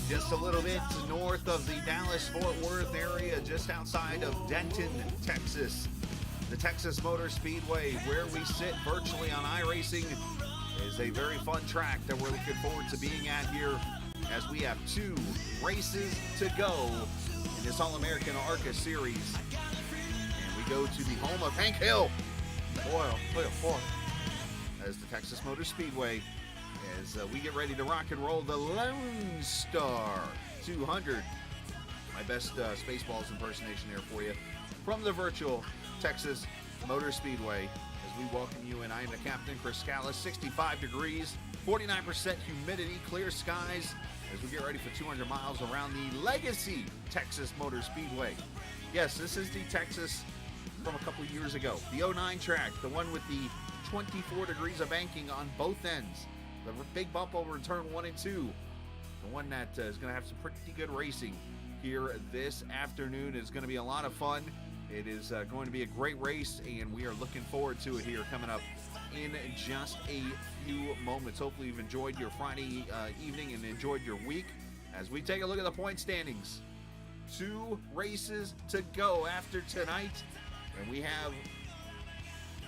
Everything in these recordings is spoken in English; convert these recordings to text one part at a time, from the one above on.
just a little bit north of the Dallas-Fort Worth area, just outside of Denton, Texas. The Texas Motor Speedway, where we sit virtually on iRacing, is a very fun track that we're looking forward to being at here, as we have 2 races to go in this All American ARCA Series. And we go to the home of Hank Hill. Boy. As the Texas Motor Speedway, as we get ready to rock and roll the Lonestar 200. My best Spaceballs impersonation there for you from the virtual Texas Motor Speedway. As we welcome you in, I am the captain, Chris Scala. 65 degrees, 49% humidity, clear skies, as we get ready for 200 miles around the legacy Texas Motor Speedway. Yes, this is the Texas from a couple years ago. The 09 track, the one with the 24 degrees of banking on both ends. The big bump over in turn 1 and 2. The one that is going to have some pretty good racing here this afternoon. It's going to be a lot of fun. It is going to be a great race, and we are looking forward to it here coming up in just a few moments. Hopefully you've enjoyed your Friday evening and enjoyed your week as we take a look at the point standings. 2 races to go after tonight, and we have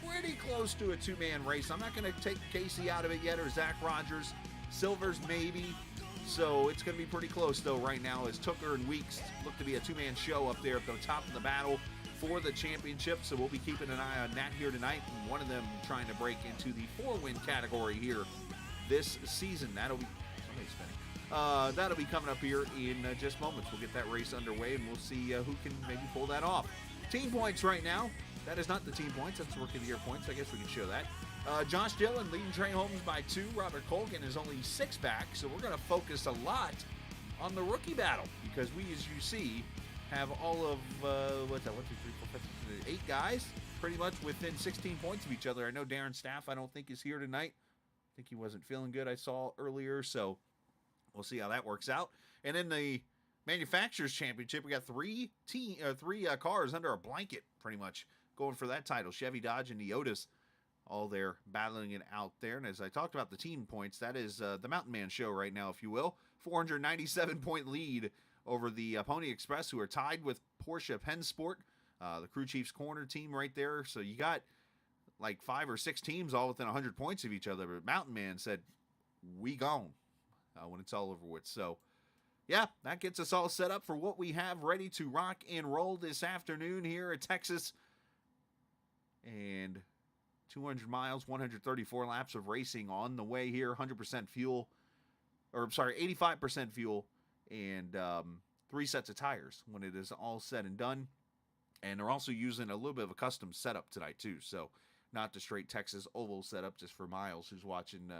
pretty close to a 2-man race. I'm not going to take Casey out of it yet, or Zach Rogers. Silvers maybe. So it's going to be pretty close though right now, as Tooker and Weeks look to be a 2-man show up there at the top of the battle for the championship. So we'll be keeping an eye on that here tonight, and one of them trying to break into the 4-win category here this season. That'll be coming up here in just moments. We'll get that race underway, and we'll see who can maybe pull that off. Team points right now. That is not the team points. That's the Rookie of the Year points. I guess we can show that. Josh Dillon leading Trey Holmes by 2. Robert Colgan is only 6 back. So we're going to focus a lot on the rookie battle, because we, as you see, have all of, 8 guys pretty much within 16 points of each other. I know Darren Staff, I don't think, is here tonight. I think he wasn't feeling good, I saw earlier. So we'll see how that works out. And in the Manufacturers Championship, we got 3 cars under a blanket pretty much going for that title. Chevy, Dodge, and Neotis all there battling it out there. And as I talked about the team points, that is the Mountain Man show right now, if you will. 497-point lead over the Pony Express, who are tied with Porsche Pennsport, the Crew Chiefs Corner team right there. So you got like 5 or 6 teams all within 100 points of each other. But Mountain Man said, we gone when it's all over with. So yeah, that gets us all set up for what we have ready to rock and roll this afternoon here at Texas. And 200 miles, 134 laps of racing on the way here. 100% fuel, 85% fuel, and 3 sets of tires when it is all said and done. And they're also using a little bit of a custom setup tonight too. So not the straight Texas oval setup, just for Miles, who's watching.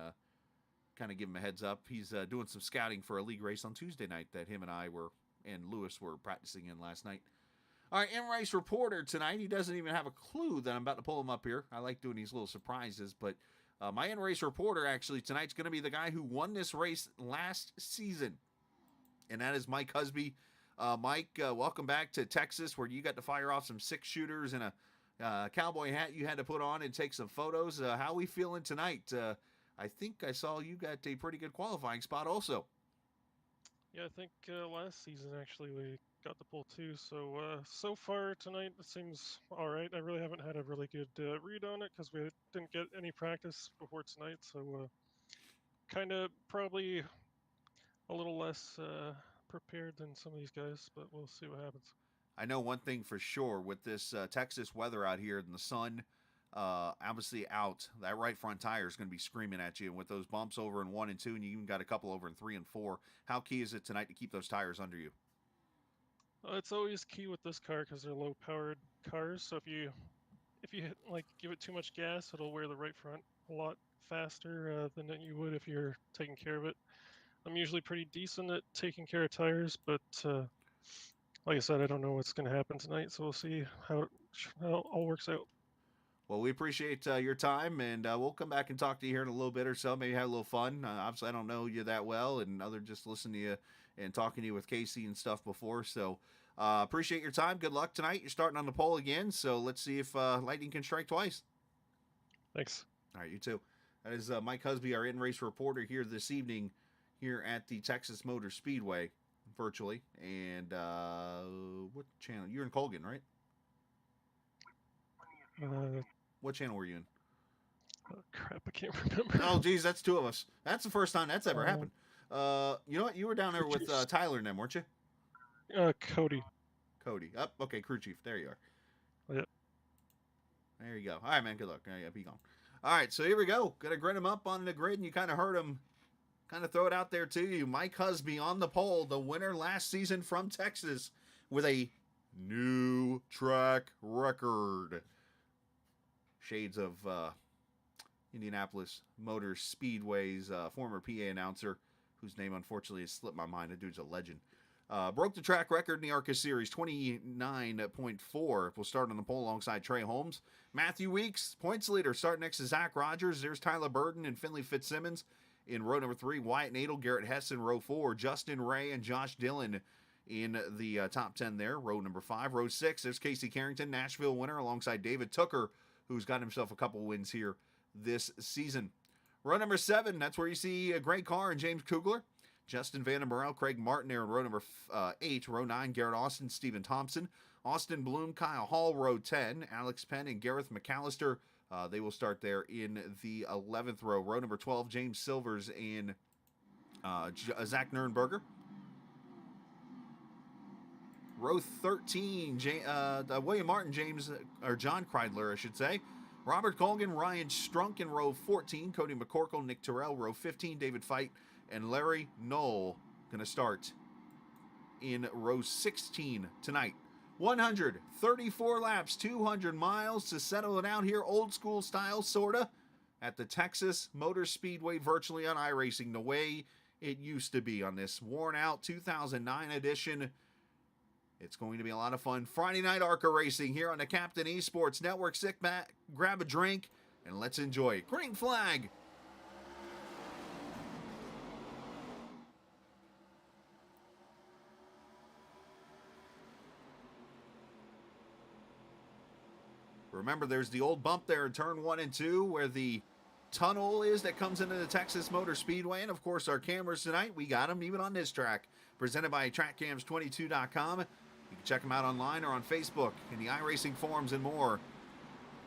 Kind of give him a heads up. He's doing some scouting for a league race on Tuesday night that him and I and Lewis were practicing in last night. All right, in-race reporter tonight. He doesn't even have a clue that I'm about to pull him up here. I like doing these little surprises, but my in-race reporter actually tonight's going to be the guy who won this race last season, and that is Mike Husby. Mike, welcome back to Texas, where you got to fire off some 6-shooters and a cowboy hat you had to put on and take some photos. How are we feeling tonight? I think I saw you got a pretty good qualifying spot also. Yeah, I think last season actually we got the pole too. So so far tonight it seems all right. I really haven't had a really good read on it because we didn't get any practice before tonight. So kind of probably a little less prepared than some of these guys, but we'll see what happens. I know one thing for sure with this Texas weather out here in the sun. Obviously out, that right front tire is going to be screaming at you, and with those bumps over in 1 and 2, and you even got a couple over in 3 and 4, how key is it tonight to keep those tires under you? It's always key with this car because they're low powered cars, so if you give it too much gas, it'll wear the right front a lot faster than you would if you're taking care of it. I'm usually pretty decent at taking care of tires, but like I said, I don't know what's going to happen tonight, so we'll see how it all works out. Well, we appreciate your time, and we'll come back and talk to you here in a little bit or so. Maybe have a little fun. Obviously, I don't know you that well, and other just listening to you and talking to you with Casey and stuff before. So appreciate your time. Good luck tonight. You're starting on the pole again, so let's see if lightning can strike twice. Thanks. All right, you too. That is Mike Husby, our in-race reporter here this evening here at the Texas Motor Speedway, virtually. And what channel? You're in Colgan, right? What channel were you in? Oh, crap, I can't remember. Oh, geez, that's two of us. That's the first time that's ever happened. You know what? You were down there with Tyler and them, weren't you? Cody. Cody. Up. Okay, crew chief. There you are. Yep. There you go. All right, man. Good luck. Yeah, be gone. All right, so here we go. Gonna grid him up on the grid, and you kind of heard him kind of throw it out there to you. Mike Husby on the pole, the winner last season from Texas with a new track record. Shades of Indianapolis Motor Speedway's former PA announcer, whose name unfortunately has slipped my mind. The dude's a legend. Broke the track record in the ARCA Series, 29.4. Will start on the pole alongside Trey Holmes. Matthew Weeks, points leader, starting next to Zach Rogers. There's Tyler Burden and Finley Fitzsimmons in row number 3. Wyatt Nadel, Garrett Hess in row 4. Justin Ray and Josh Dillon in the top 10 there. Row number 5. Row 6, there's Casey Carrington, Nashville winner, alongside David Tooker, who's got himself a couple wins here this season. Row number 7, that's where you see Greg Carr and James Kugler. Justin Van Morel, Craig Martin there in row number 8. Row 9, Garrett Austin, Stephen Thompson. Austin Bloom, Kyle Hall, row 10. Alex Penn and Gareth McAllister, they will start there in the 11th row. Row number 12, James Silvers and Zach Nurnberger. Row 13, William Martin, John Kreidler, I should say. Robert Colgan, Ryan Strunk in row 14. Cody McCorkle, Nick Terrell, row 15. David Feit and Larry Knoll going to start in row 16 tonight. 134 laps, 200 miles to settle it out here, old school style, sorta, at the Texas Motor Speedway, virtually on iRacing, the way it used to be on this worn out 2009 edition. It's going to be a lot of fun. Friday night ARCA racing here on the Captain Esports Network. Sit back, grab a drink, and let's enjoy it. Green flag. Remember, there's the old bump there in turn 1 and 2 where the tunnel is that comes into the Texas Motor Speedway. And, of course, our cameras tonight, we got them even on this track. Presented by TrackCams22.com. You can check them out online or on Facebook, in the iRacing forums and more.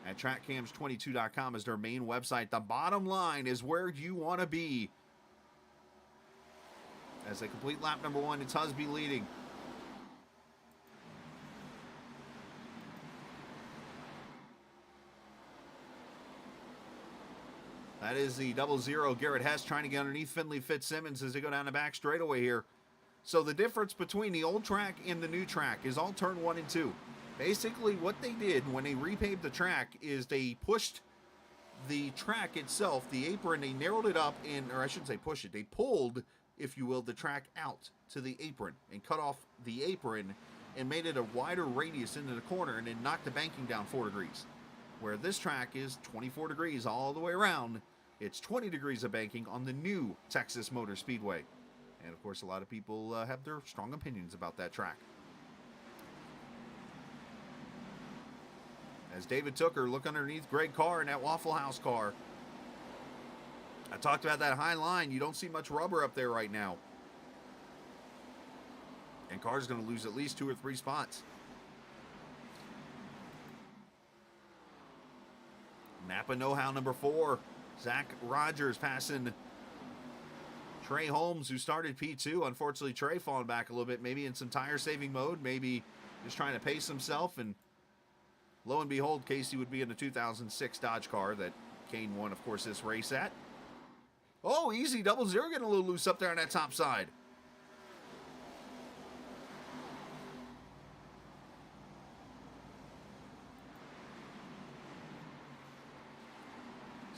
At TrackCams22.com is their main website. The bottom line is where you want to be. As they complete lap number 1, it's Husby leading. That is the 00 Garrett Hess trying to get underneath Finley Fitzsimmons as they go down the back straightaway here. So the difference between the old track and the new track is all turn 1 and 2. Basically what they did when they repaved the track is they pushed the track itself, the apron, they narrowed it up or I shouldn't say push it, they pulled, if you will, the track out to the apron and cut off the apron and made it a wider radius into the corner and then knocked the banking down 4 degrees. Where this track is 24 degrees all the way around. It's 20 degrees of banking on the new Texas Motor Speedway. And, of course, a lot of people have their strong opinions about that track. As David Tooker look underneath Greg Carr in that Waffle House car. I talked about that high line. You don't see much rubber up there right now. And Carr's going to lose at least 2 or 3 spots. Napa Know-How number 4. Zach Rogers passing Trey Holmes, who started P2. Unfortunately, Trey falling back a little bit, maybe in some tire-saving mode, maybe just trying to pace himself. And lo and behold, Casey would be in the 2006 Dodge car that Kane won, of course, this race at. Oh, easy. 00 getting a little loose up there on that top side.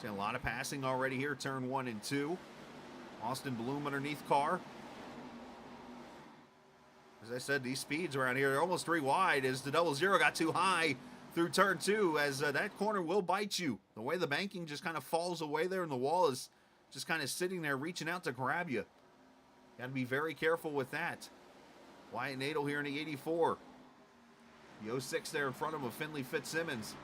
See a lot of passing already here, turn 1 and 2. Austin Bloom underneath Carr. As I said, these speeds around here, they're almost 3 wide as the 00 got too high through turn 2, as that corner will bite you. The way the banking just kind of falls away there and the wall is just kind of sitting there reaching out to grab you. Got to be very careful with that. Wyatt Nadel here in the 84. The 06 there in front of him, Finley Fitzsimmons.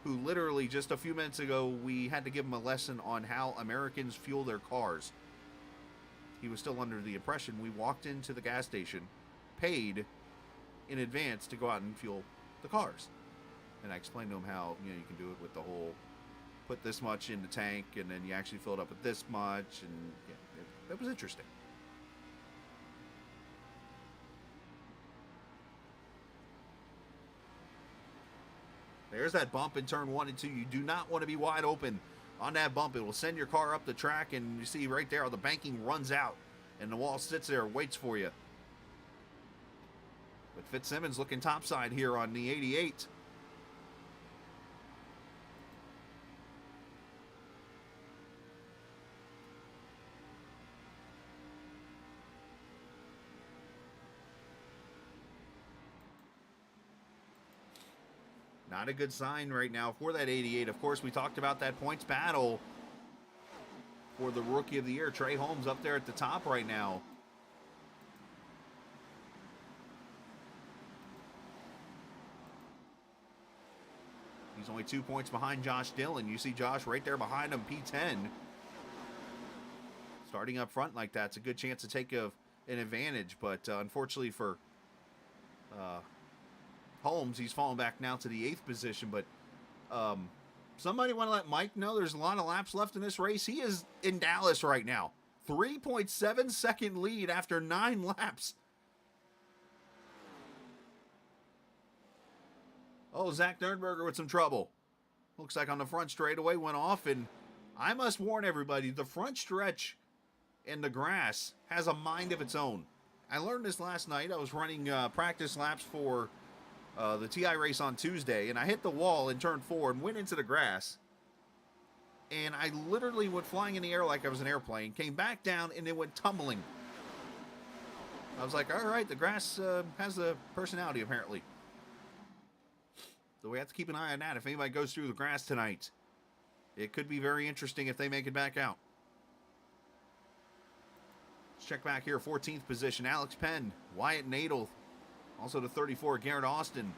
who literally just a few minutes ago, we had to give him a lesson on how Americans fuel their cars. He was still under the impression we walked into the gas station, paid in advance to go out and fuel the cars. And I explained to him how, you can do it with the whole, put this much in the tank, and then you actually fill it up with this much, and that was interesting. There's that bump in turn 1 and 2. You do not want to be wide open on that bump. It will send your car up the track, and you see right there how the banking runs out, and the wall sits there and waits for you. But Fitzsimmons looking topside here on the 88. Not a good sign right now for that 88. Of course, we talked about that points battle for the Rookie of the Year. Trey Holmes up there at the top right now. He's only 2 points behind Josh Dillon. You see Josh right there behind him, P10. Starting up front like that's a good chance to take an advantage, but unfortunately for Holmes, he's fallen back now to the 8th position, but somebody want to let Mike know there's a lot of laps left in this race. He is in Dallas right now. 3.7 second lead after 9 laps. Oh, Zach Nernberger with some trouble. Looks like on the front straightaway went off, and I must warn everybody, the front stretch in the grass has a mind of its own. I learned this last night. I was running practice laps for the TI race on Tuesday, and I hit the wall in turn 4 and went into the grass. And I literally went flying in the air like I was an airplane, came back down, and it went tumbling. I was like, all right, the grass has a personality, apparently. So we have to keep an eye on that. If anybody goes through the grass tonight, it could be very interesting if they make it back out. Let's check back here. 14th position, Alex Penn, Wyatt Nadel. Also to 34, Garrett Austin.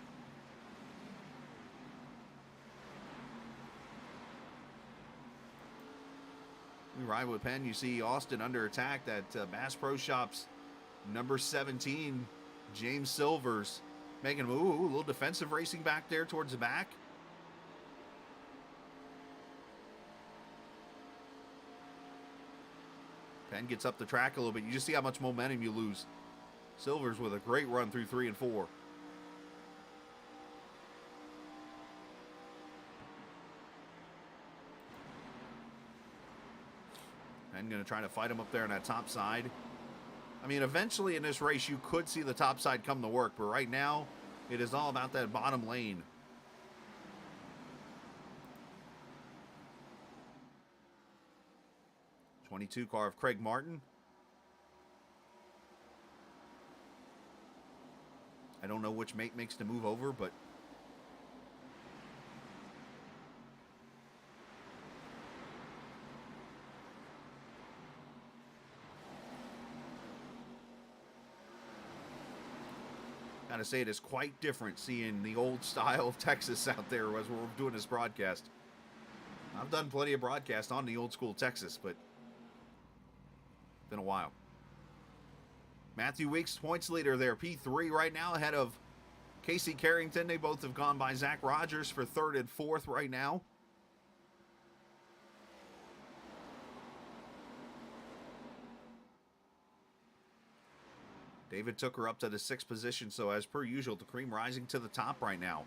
We ride with Penn. You see Austin under attack. That Bass Pro Shops number 17, James Silvers, making a little defensive racing back there towards the back. Penn gets up the track a little bit. You just see how much momentum you lose. Silvers with a great run through 3 and 4. And going to try to fight him up there on that top side. I mean, eventually in this race, you could see the top side come to work, but right now, it is all about that bottom lane. '22 car of Craig Martin. I don't know which mate makes the move over, but gotta say it is quite different seeing the old style of Texas out there as we're doing this broadcast. I've done plenty of broadcasts on the old school Texas, but it's been a while. Matthew Weeks, points leader there, P3 right now, ahead of Casey Carrington. They both have gone by Zach Rogers for 3rd and 4th right now. David took her up to the 6th position, so as per usual, the cream rising to the top right now.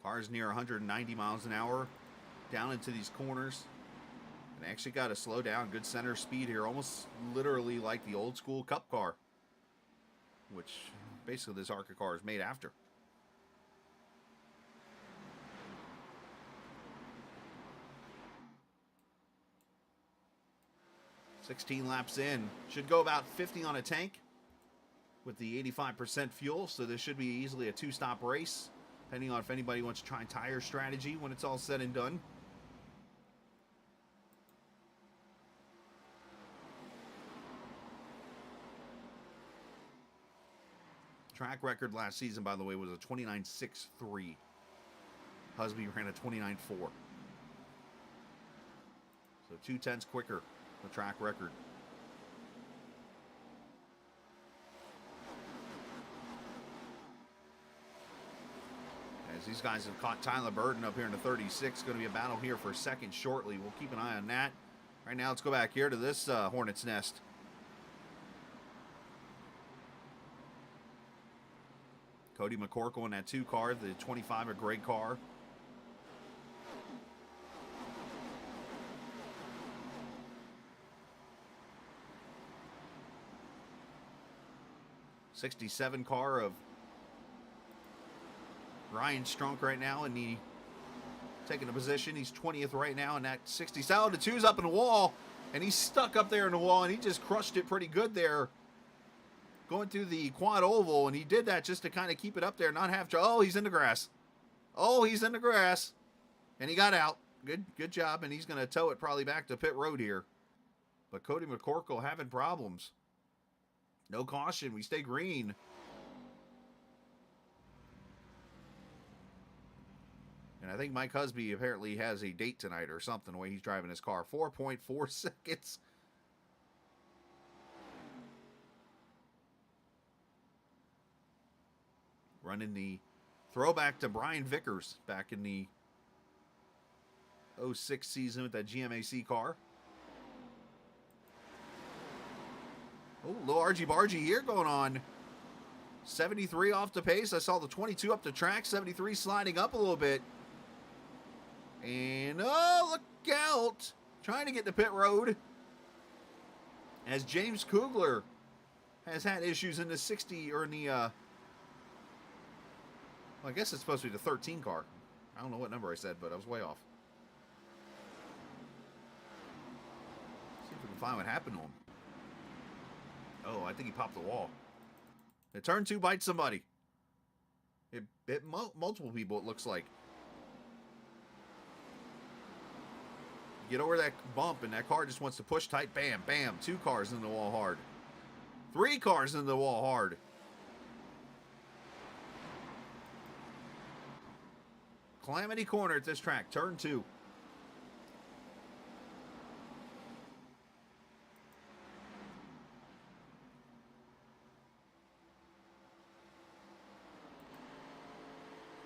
Cars near 190 miles an hour down into these corners. And actually got to slow down. Good center speed here. Almost literally like the old school Cup car, which basically this ARCA car is made after. "16 laps in. Should go about 50 on a tank with the 85% fuel, so this should be easily a two-stop race, depending on if anybody wants to try tire strategy when it's all said and done. Track record last season, by the way, was a 29.63. Husby ran a 29.4. So 0.2 quicker, the track record. As these guys have caught Tyler Burden up here in the 36. Going to be a battle here for a second shortly. We'll keep an eye on that. Right now, let's go back here to this Hornet's Nest. Cody McCorkle in that 2 car, the 25, a great car. '67 car of Ryan Strunk right now, and he taking a position. He's 20th right now, and that 67. The 2's up in the wall, and he's stuck up there in the wall, and he just crushed it pretty good there, going through the quad oval, and he did that just to kind of keep it up there, not have to. Oh, he's in the grass. Oh, he's in the grass, and he got out. Good job, and he's going to tow it probably back to pit road here. But Cody McCorkle having problems. No caution. We stay green. And I think Mike Husby apparently has a date tonight or something, the way he's driving his car. 4.4 seconds. Running the throwback to Brian Vickers back in the 06 season with that GMAC car. Oh, little argy-bargy here going on. 73 off the pace. I saw the 22 up the track. 73 sliding up a little bit. And, oh, look out. Trying to get to pit road. As James Kugler has had issues in the 60, or in the, well, I guess it's supposed to be the 13 car. I don't know what number I said, but I was way off. See if we can find what happened to him. Oh, I think he popped the wall. The turn 2 bites somebody. It bit multiple people, it looks like. Get over that bump, and that car just wants to push tight. Bam, bam. 2 cars in the wall hard. 3 cars in the wall hard. Calamity corner at this track. Turn 2.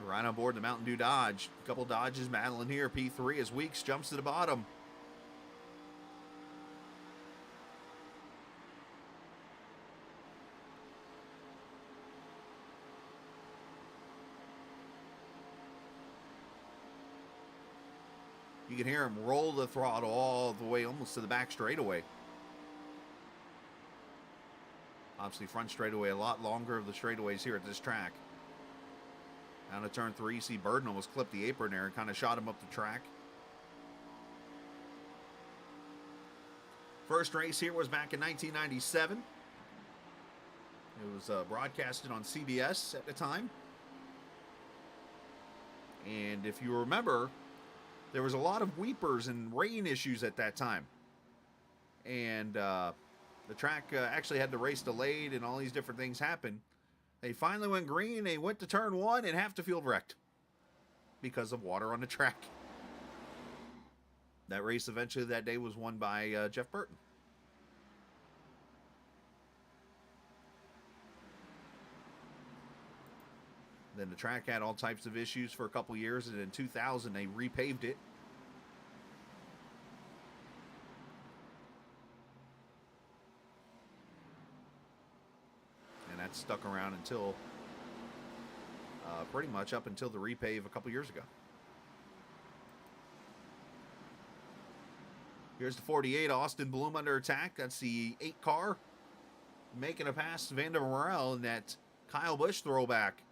Right on board the Mountain Dew Dodge. A couple Dodges battling here. P3 as Weeks jumps to the bottom. You can hear him roll the throttle all the way almost to the back straightaway. Obviously front straightaway a lot longer of the straightaways here at this track. Down to turn 3, you see Burden almost clipped the apron there and kind of shot him up the track. First race here was back in 1997. It was broadcasted on CBS at the time. And if you remember, there was a lot of weepers and rain issues at that time. And the track actually had the race delayed and all these different things happened. They finally went green. They went to turn 1 and half the field wrecked because of water on the track. That race eventually that day was won by Jeff Burton. Then the track had all types of issues for a couple years, and in 2000 they repaved it. And that stuck around until pretty much up until the repave a couple years ago. Here's the 48, Austin Bloom under attack. That's the 8 car. Making a pass to Van der Morel in that Kyle Busch throwback.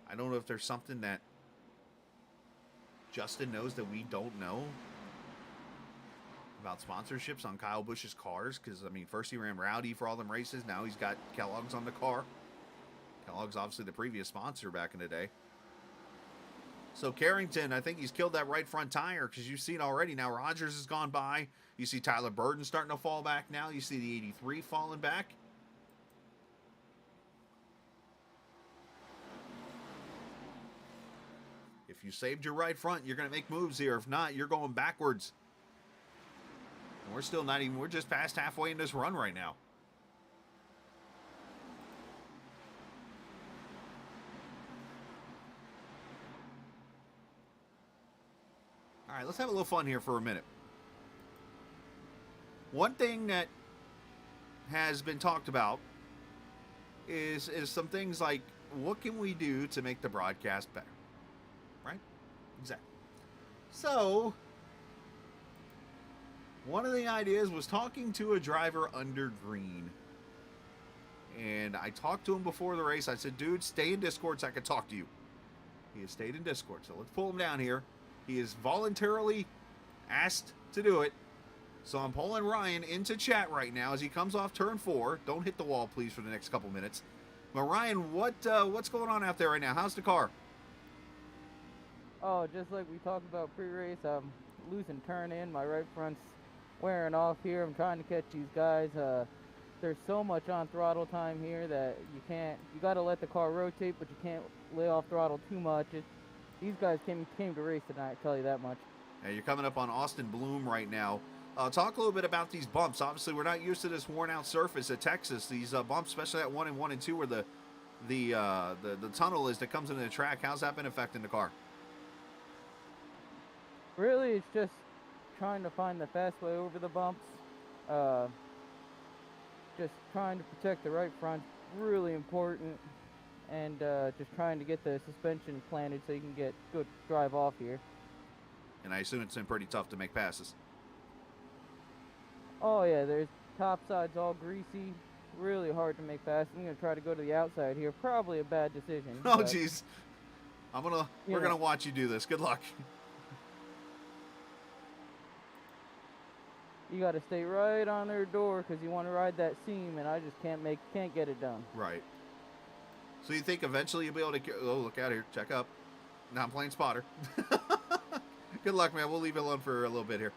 I don't know if there's something that Justin knows that we don't know about sponsorships on Kyle Busch's cars, because, I mean, first he ran Rowdy for all them races. Now he's got Kellogg's on the car. Kellogg's obviously the previous sponsor back in the day. So Carrington, I think he's killed that right front tire, because you've seen already now Rogers has gone by. You see Tyler Burton starting to fall back now. You see the 83 falling back. If you saved your right front, you're going to make moves here. If not, you're going backwards. And we're still not even, we're just past halfway in this run right now. All right, let's have a little fun here for a minute. One thing that has been talked about is some things like, what can we do to make the broadcast better? Right? Exactly. So, one of the ideas was talking to a driver under green. And I talked to him before the race. I said, dude, stay in Discord so I can talk to you. He has stayed in Discord, so let's pull him down here. He is voluntarily asked to do it. So I'm pulling Ryan into chat right now as he comes off turn 4. Don't hit the wall, please, for the next couple minutes. But Ryan, what's going on out there right now? How's the car? Oh, just like we talked about pre-race, I'm losing turn in. My right front's wearing off here. I'm trying to catch these guys. There's so much on throttle time here that you got to let the car rotate, but you can't lay off throttle too much. These guys came to race tonight, I tell you that much. Now you're coming up on Austin Bloom right now. Talk a little bit about these bumps. Obviously, we're not used to this worn-out surface at Texas. These bumps, especially at 1 and 1 and 2, where the tunnel is that comes into the track. How's that been affecting the car? Really, it's just trying to find the fast way over the bumps. Just trying to protect the right front, really important. And just trying to get the suspension planted so you can get good drive off here. And I assume it's been pretty tough to make passes. Oh yeah, there's top side's all greasy, really hard to make passes. I'm gonna try to go to the outside here. Probably a bad decision. Oh jeez, we're gonna watch you do this. Good luck. You got to stay right on their door because you want to ride that seam, and I just can't get it done. Right. So you think eventually you'll be able to... Oh, look out here. Check up. Now I'm playing spotter. Good luck, man. We'll leave it alone for a little bit here.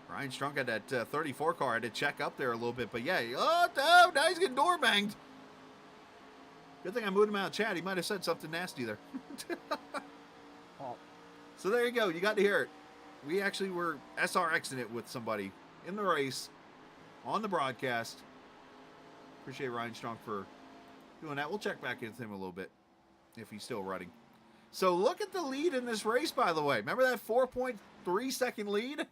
Ryan Strunk had that 34 car. I had to check up there a little bit. But yeah. Oh, now he's getting door banged. Good thing I moved him out of chat. He might have said something nasty there. Oh. So there you go. You got to hear it. We actually were SRXing it with somebody in the race on the broadcast. Appreciate Ryan Strong for doing that. We'll check back in with him a little bit if he's still running. So look at the lead in this race, by the way. Remember that 4.3 second lead?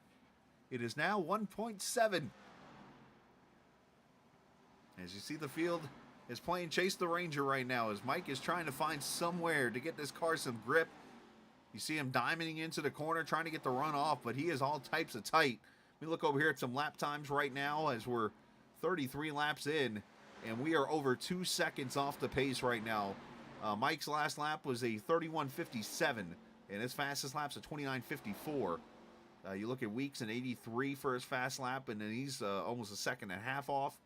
It is now 1.7. As you see, the field is playing Chase the Ranger right now as Mike is trying to find somewhere to get this car some grip. You see him diamonding into the corner, trying to get the run off, but he is all types of tight. Let me look over here at some lap times right now as we're 33 laps in, and we are over 2 seconds off the pace right now. Mike's last lap was a 31.57, and his fastest lap's a 29.54. You look at Weeks, an 83 for his fast lap, and then he's almost a second and a half off.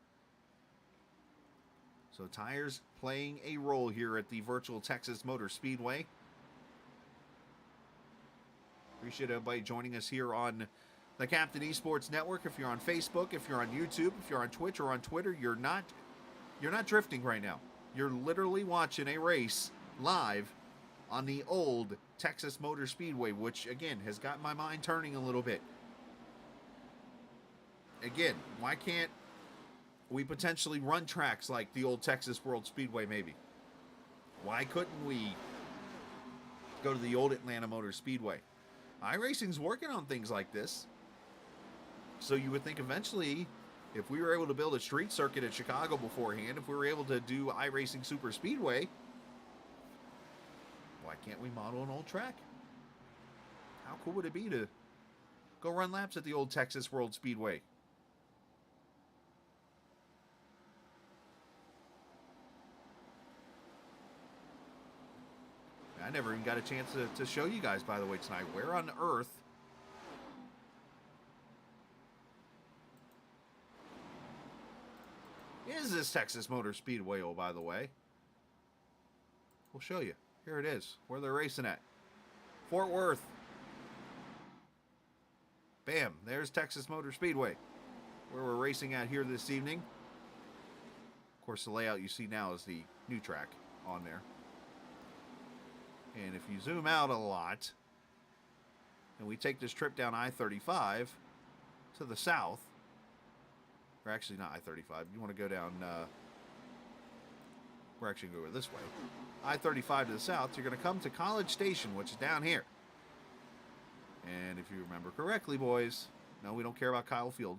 So tires playing a role here at the virtual Texas Motor Speedway. Appreciate everybody joining us here on the Captain Esports Network. If you're on Facebook, if you're on YouTube, if you're on Twitch or on Twitter, you're not drifting right now. You're literally watching a race live on the old Texas Motor Speedway, which again has got my mind turning a little bit. Again, why can't we potentially run tracks like the old Texas World Speedway maybe? Why couldn't we go to the old Atlanta Motor Speedway? iRacing's working on things like this. So you would think eventually, if we were able to build a street circuit at Chicago beforehand, if we were able to do iRacing Super Speedway, why can't we model an old track? How cool would it be to go run laps at the old Texas World Speedway? I never even got a chance to show you guys, by the way, tonight. Where on earth is this Texas Motor Speedway, oh, by the way? We'll show you. Here it is, where they're racing at. Fort Worth. Bam, there's Texas Motor Speedway, where we're racing at here this evening. Of course, the layout you see now is the new track on there. And if you zoom out a lot, and we take this trip down I-35 to the south, or actually not I-35, you want to go down, we're actually going to go this way. I-35 to the south, you're going to come to College Station, which is down here. And if you remember correctly, boys, no, we don't care about Kyle Field.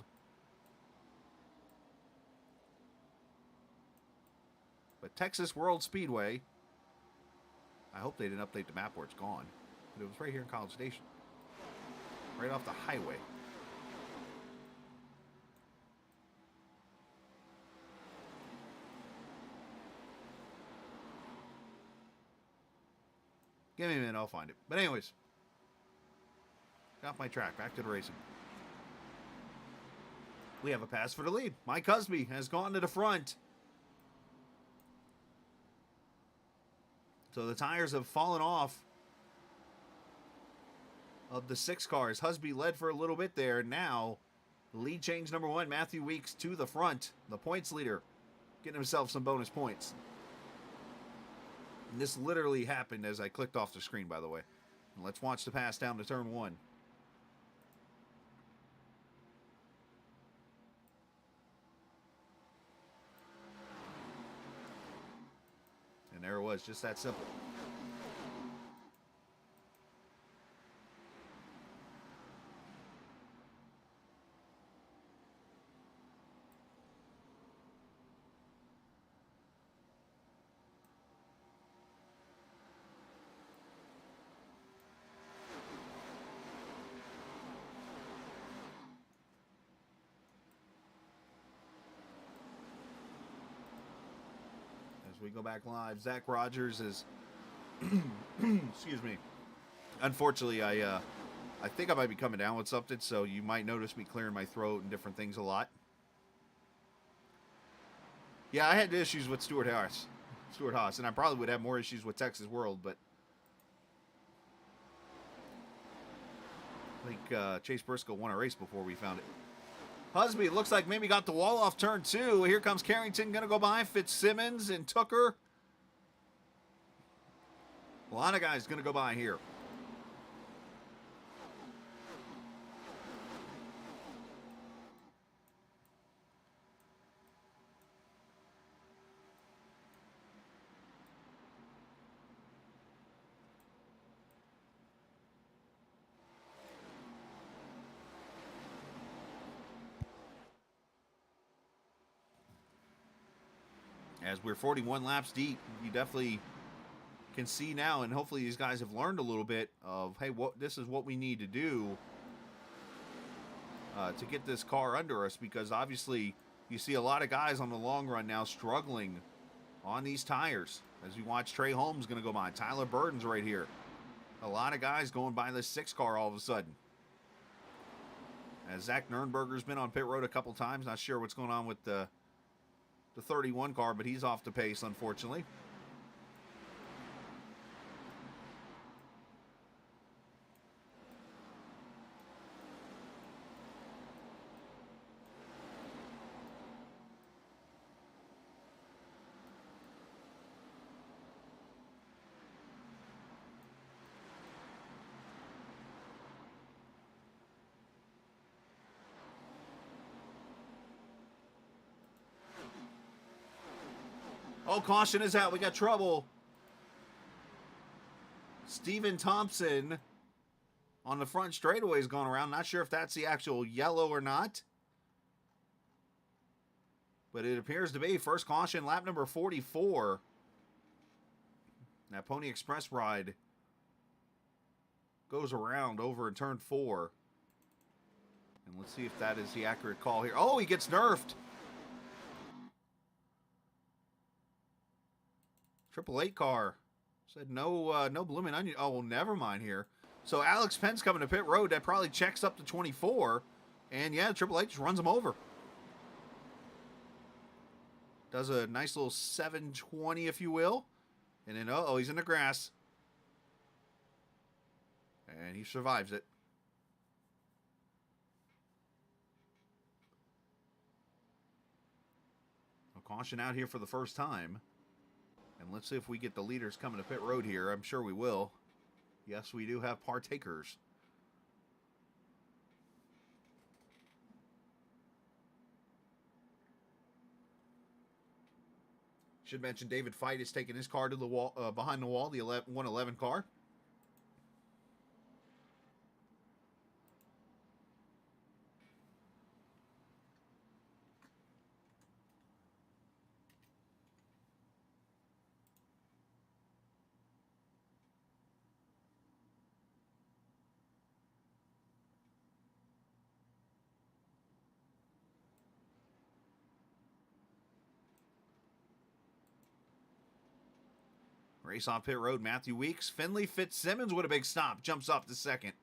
But Texas World Speedway, I hope they didn't update the map where it's gone. But it was right here in College Station. Right off the highway. Give me a minute, I'll find it. But anyways, got my track, back to the racing. We have a pass for the lead. Mike Husby has gone to the front. So the tires have fallen off of the 6 cars. Husby led for a little bit there. Now, lead change number 1, Matthew Weeks to the front. The points leader, getting himself some bonus points. And this literally happened as I clicked off the screen, by the way. And let's watch the pass down to turn 1. And there it was, just that simple. We go back live. Zach Rogers is excuse me. Unfortunately, I think I might be coming down with something, so you might notice me clearing my throat and different things a lot. Yeah, I had issues with Stuart Haas, and I probably would have more issues with Texas World, but I think Chase Briscoe won a race before we found it. Husby looks like maybe got the wall off turn 2. Here comes Carrington, going to go by. Fitzsimmons and Tooker. A lot of guys going to go by here. As we're 41 laps deep, you definitely can see now, and hopefully these guys have learned a little bit of, hey, this is what we need to do to get this car under us, because obviously you see a lot of guys on the long run now struggling on these tires. As you watch, Trey Holmes going to go by. Tyler Burton's right here. A lot of guys going by this 6 car all of a sudden. As Zach Nurnberger's been on pit road a couple times. Not sure what's going on with the 31 car, but he's off the pace, unfortunately. Oh, caution is out. We got trouble. Steven Thompson on the front straightaways going around. Not sure if that's the actual yellow or not. But it appears to be. First caution, lap number 44. That Pony Express ride goes around over in turn 4. And let's see if that is the accurate call here. Oh, he gets nerfed. 888 car said no blooming onion. Oh, well, never mind here. So Alex Penn's coming to pit road. That probably checks up to 24. And yeah, 888 just runs him over. Does a nice little 720, if you will. And then, oh, he's in the grass. And he survives it. A caution out here for the first time. And let's see if we get the leaders coming to pit road here. I'm sure we will. Yes, we do have partakers. Should mention David Fite is taking his car to the wall, behind the wall, the 111 car. Race off pit road, Matthew Weeks. Finley Fitzsimmons with a big stop. Jumps off to second.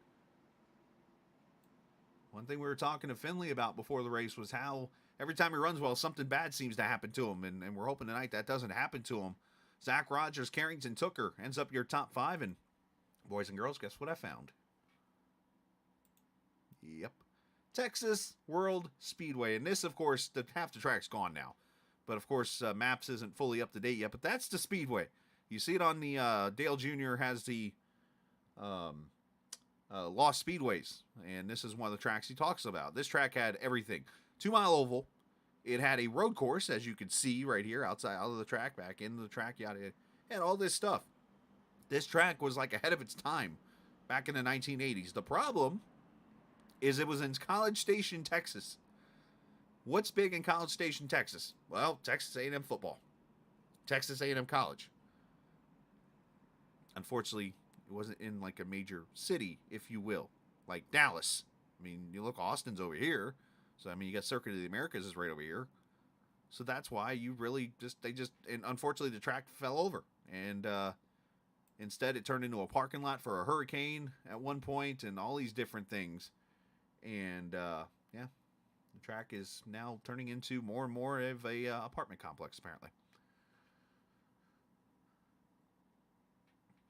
One thing we were talking to Finley about before the race was how every time he runs well, something bad seems to happen to him. And we're hoping tonight that doesn't happen to him. Zach Rogers, Carrington Tooker ends up your top 5. And boys and girls, guess what I found? Yep. Texas World Speedway. And this, of course, half the track's gone now. But, of course, Maps isn't fully up to date yet. But that's the Speedway. You see it on the, Dale Jr. has the Lost Speedways, and this is one of the tracks he talks about. This track had everything. 2-mile oval. It had a road course, as you can see right here, out of the track, back into the track, yada, and all this stuff. This track was like ahead of its time back in the 1980s. The problem is it was in College Station, Texas. What's big in College Station, Texas? Well, Texas A&M football. Texas A&M College. Unfortunately, it wasn't in like a major city, if you will, like Dallas. I mean, you look, Austin's over here. So, I mean, you got Circuit of the Americas is right over here. So that's why you really and unfortunately the track fell over. And instead it turned into a parking lot for a hurricane at one point and all these different things. And, yeah, the track is now turning into more and more of a apartment complex, apparently.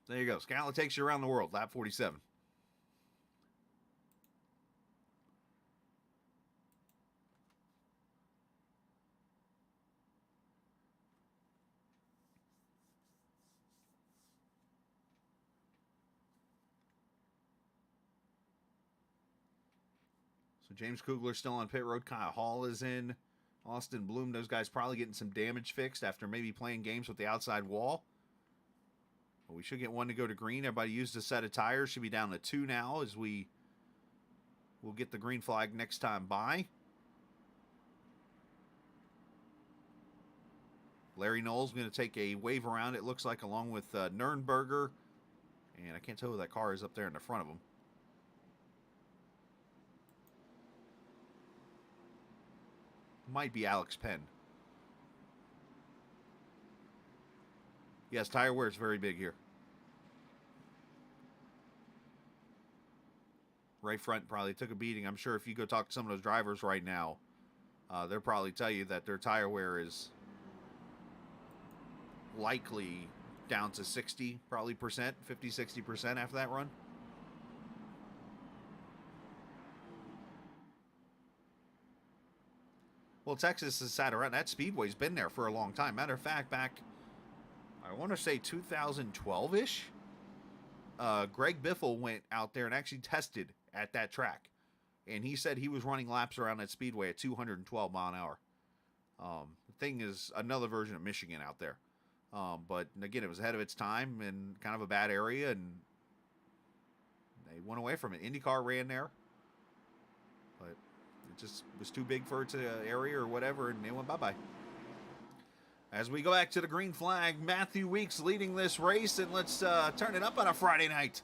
There you go. Scala takes you around the world. Lap 47. So James Kugler still on pit road. Kyle Hall is in. Austin Bloom. Those guys probably getting some damage fixed after maybe playing games with the outside wall. We should get one to go to green. Everybody used a set of tires. Should be down to 2 now as we'll get the green flag next time by. Larry Knowles going to take a wave around, it looks like, along with Nurnberger. And I can't tell who that car is up there in the front of him. Might be Alex Penn. Yes, tire wear is very big here. Right front probably took a beating. I'm sure if you go talk to some of those drivers right now, they'll probably tell you that their tire wear is likely down to 60, probably percent, 50, 60% after that run. Well, Texas has sat around. That Speedway's been there for a long time. Matter of fact, back, I want to say 2012-ish, Greg Biffle went out there and actually tested at that track. And he said he was running laps around that Speedway at 212 mile an hour. The thing is another version of Michigan out there. But again, it was ahead of its time and kind of a bad area. They went away from it. IndyCar ran there, but it just was too big for its area or whatever, and they went bye-bye. As we go back to the green flag, Matthew Weeks leading this race, and let's turn it up on a Friday night.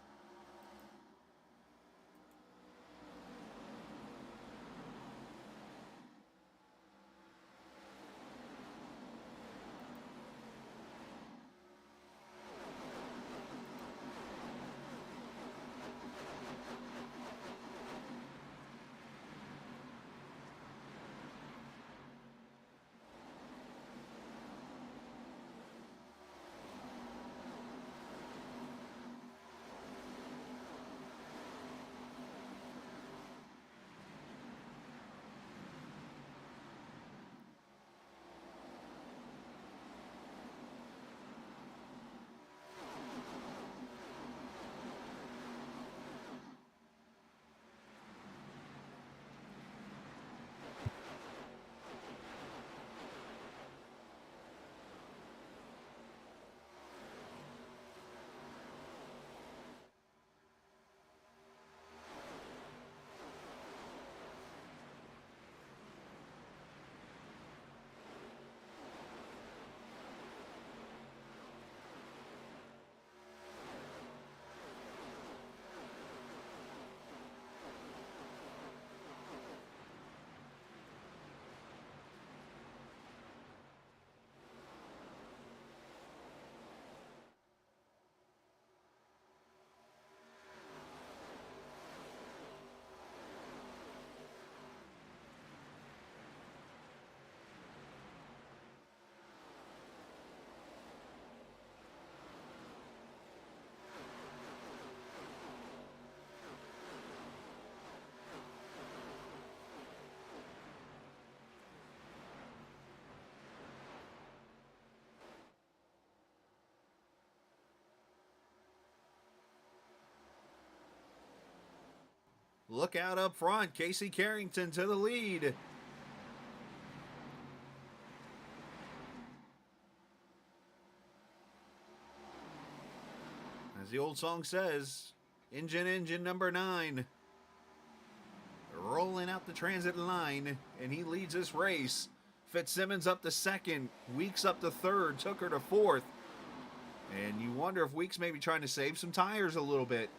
Look out up front. Casey Carrington to the lead. As the old song says, engine number 9. Rolling out the transit line, and he leads this race. Fitzsimmons up to 2nd. Weeks up to 3rd. Took her to 4th. And you wonder if Weeks may be trying to save some tires a little bit.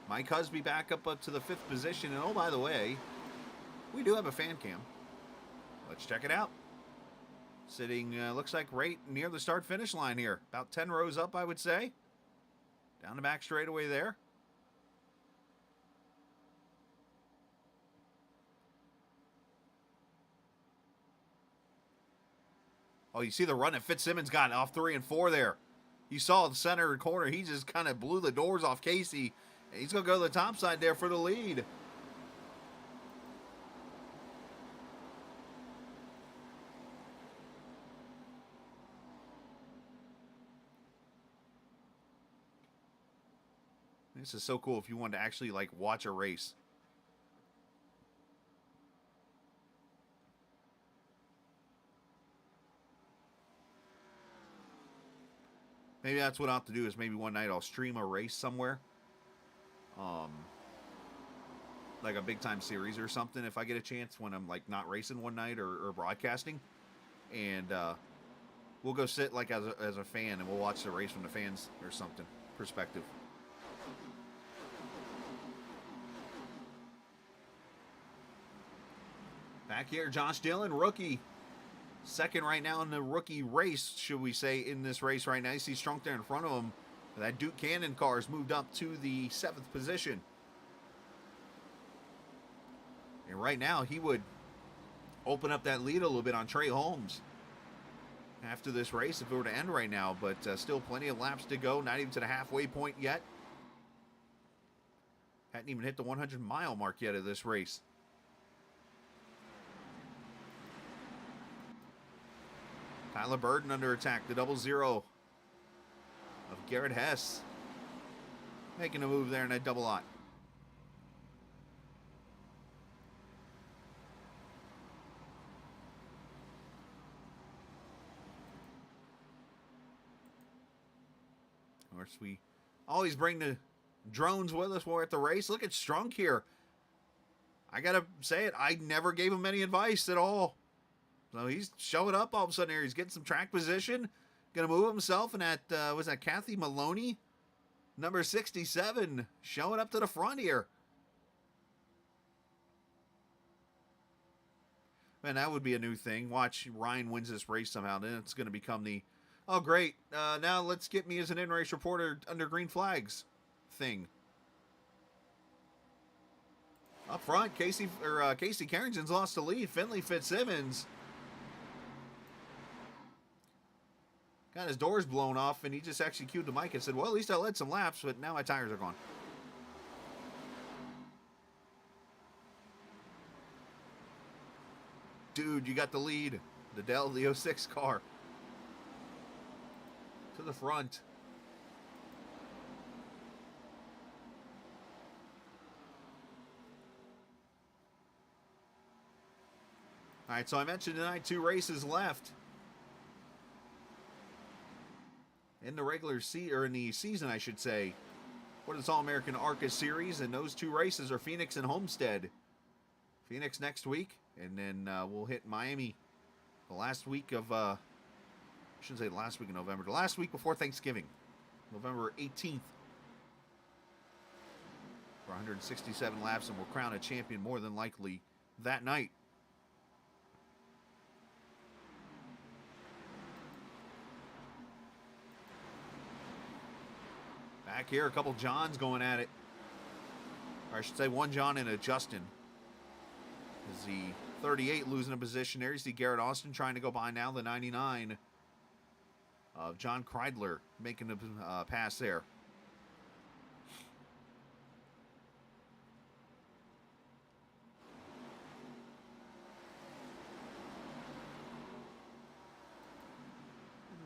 Mike Husby back up to the 5th position. And oh, by the way, we do have a fan cam. Let's check it out. Sitting, looks like right near the start-finish line here. About 10 rows up, I would say. Down the back straightaway there. Oh, you see the run that Fitzsimmons got off 3 and 4 there. You saw the center corner. He just kind of blew the doors off Casey. He's going to go to the top side there for the lead. This is so cool if you wanted to actually, like, watch a race. Maybe that's what I'll have to do is maybe one night I'll stream a race somewhere. Like a big time series or something if I get a chance when I'm like not racing one night or broadcasting. And we'll go sit like as a fan and we'll watch the race from the fans or something perspective. Back here, Josh Dillon, rookie. 2nd right now in the rookie race, should we say, in this race right now. You see Strunk there in front of him. That Duke Cannon car has moved up to the 7th position. And right now, he would open up that lead a little bit on Trey Holmes after this race if it were to end right now. But still plenty of laps to go. Not even to the halfway point yet. Hadn't even hit the 100-mile mark yet of this race. Tyler Burden under attack. The 00 of Garrett Hess. Making a move there in that double lot. Of course, we always bring the drones with us. We're at the race. Look at Strunk here. I got to say it. I never gave him any advice at all. So he's showing up all of a sudden here. He's getting some track position. Going to move himself. And that, was that Kathy Maloney? Number 67. Showing up to the front here. Man, that would be a new thing. Watch Ryan wins this race somehow. Then it's going to become the, oh, great. Now let's get me as an in-race reporter under green flags thing. Up front, Casey Carrington's lost the lead. Finley Fitzsimmons got his doors blown off, and he just actually cued the mic and said, well, at least I led some laps, but now my tires are gone. Dude, you got the lead. The Dell, the 06 car. To the front. All right, so I mentioned tonight 2 races left in the regular in the season, I should say. What is All American ARCA Series, and those 2 races are Phoenix and Homestead. Phoenix next week, and then we'll hit Miami the last week of I shouldn't say the last week of November, the last week before Thanksgiving, November 18th. For 167 laps, and we'll crown a champion more than likely that night. Back here, a couple Johns going at it. Or I should say one John and a Justin. Is the 38 losing a position there. You see Garrett Austin trying to go by now. The 99 of John Kreidler making a pass there.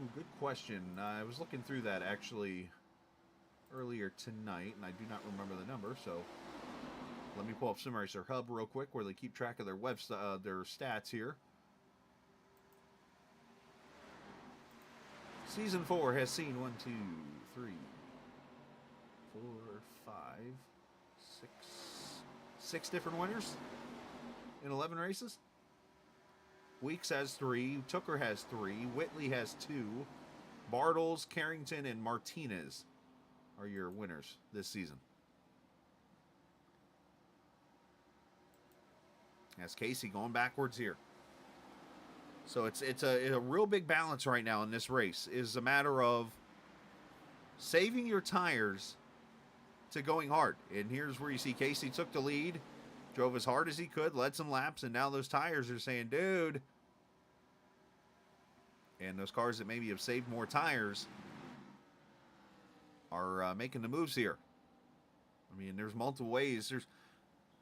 Ooh, good question. I was looking through that actually earlier tonight, and I do not remember the number, so let me pull up SimRacer Hub real quick where they keep track of their their stats here. Season 4 has seen 1, 2, 3, 4, 5, 6 different winners in 11 races. Weeks has 3, Tooker has 3, Whitley has 2, Bartles, Carrington, and Martinez are your winners this season. That's Casey going backwards here. So it's a real big balance right now in this race. Is a matter of saving your tires to going hard. And here's where you see Casey took the lead, drove as hard as he could, led some laps, and now those tires are saying, dude. And those cars that maybe have saved more tires are making the moves here. I mean, there's multiple ways.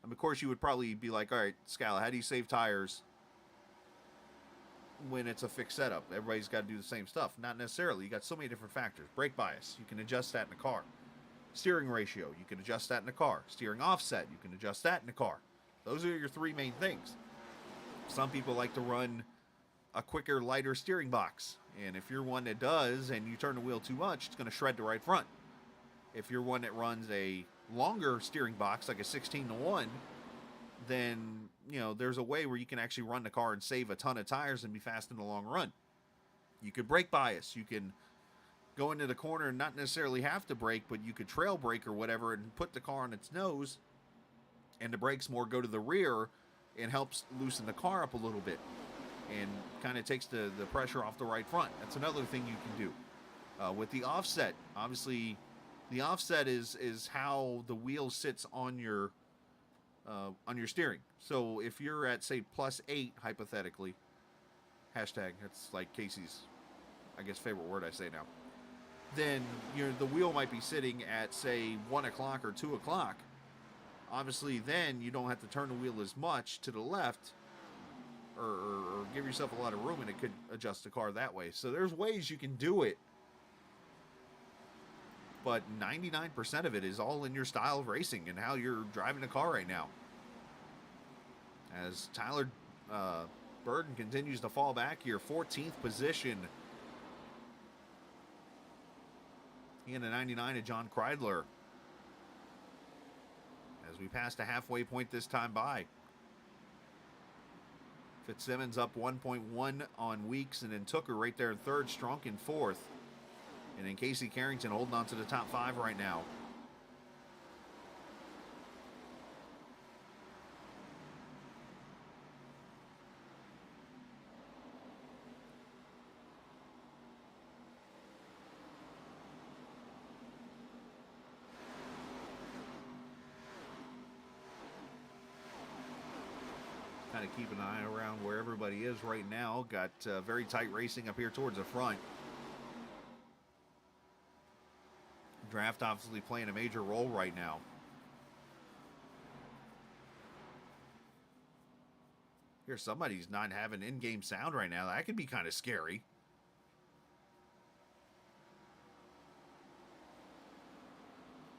Of course, you would probably be like, all right, Scala, how do you save tires when it's a fixed setup? Everybody's got to do the same stuff. Not necessarily. You got so many different factors. Brake bias, you can adjust that in the car. Steering ratio, you can adjust that in the car. Steering offset, you can adjust that in the car. Those are your 3 main things. Some people like to run a quicker, lighter steering box. And if you're one that does, and you turn the wheel too much, it's going to shred the right front. If you're one that runs a longer steering box, like a 16-to-1, then, you know, there's a way where you can actually run the car and save a ton of tires and be fast in the long run. You could brake bias. You can go into the corner and not necessarily have to brake, but you could trail brake or whatever and put the car on its nose, and the brakes more go to the rear and helps loosen the car up a little bit and kind of takes the pressure off the right front. That's another thing you can do. With the offset, obviously, the offset is how the wheel sits on your steering. So if you're at, say, +8, hypothetically, hashtag, that's like Casey's, I guess, favorite word I say now, then the wheel might be sitting at, say, 1 o'clock or 2 o'clock. Obviously, then you don't have to turn the wheel as much to the left or give yourself a lot of room, and it could adjust the car that way. So there's ways you can do it, but 99% of it is all in your style of racing and how you're driving the car right now. As Tyler Burden continues to fall back here, 14th position. He and a 99 of John Kreidler. we pass the halfway point this time by. Fitzsimmons up 1.1 on Weeks, and then Tooker right there in third, Strunk in fourth. And then Casey Carrington holding on to the top 5 right now. Kind of keep an eye around where everybody is right now. Got very tight racing up here towards the front. Draft obviously playing a major role right now. Here, somebody's not having in-game sound right now. That could be kind of scary.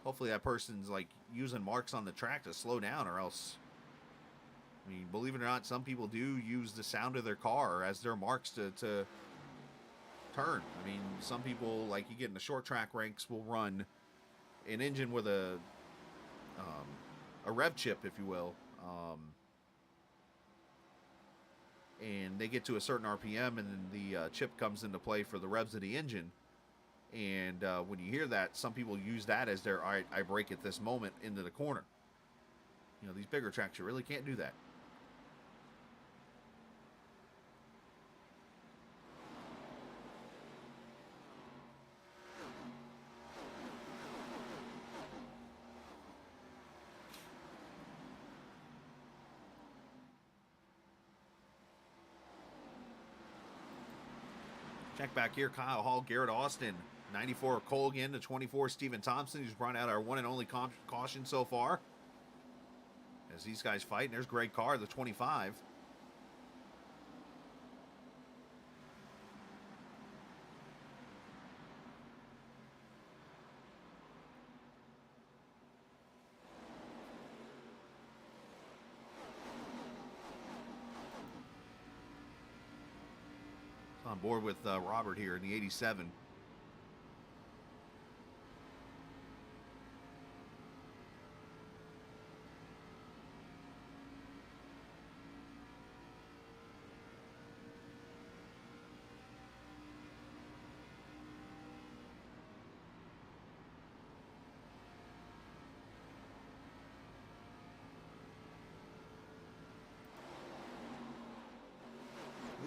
Hopefully that person's like using marks on the track to slow down, or else, I mean, believe it or not, some people do use the sound of their car as their marks to turn. I mean, some people, like you get in the short track ranks, will run an engine with a rev chip, if you will, and they get to a certain RPM, and then the chip comes into play for the revs of the engine. And when you hear that, some people use that as their, all right, I brake at this moment into the corner. You know, these bigger tracks, you really can't do that. Check back here, Kyle Hall, Garrett Austin, 94 Colgan to 24 Stephen Thompson, who's brought out our one and only caution so far. As these guys fight, and there's Greg Carr, the 25. On board with Robert here in the 87.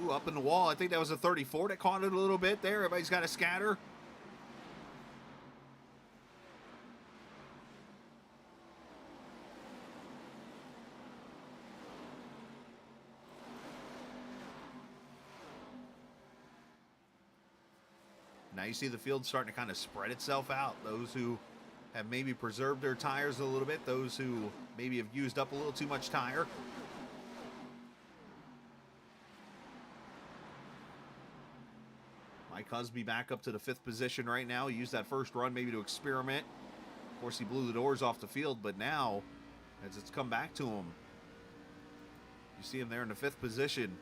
Ooh, up in the wall. I think that was a 34 that caught it a little bit there. Everybody's got a scatter. Now you see the field starting to kind of spread itself out. Those who have maybe preserved their tires a little bit. Those who maybe have used up a little too much tire. Mike Husby back up to the 5th position right now. He used that first run maybe to experiment. Of course, he blew the doors off the field, but now, as it's come back to him, you see him there in the 5th position.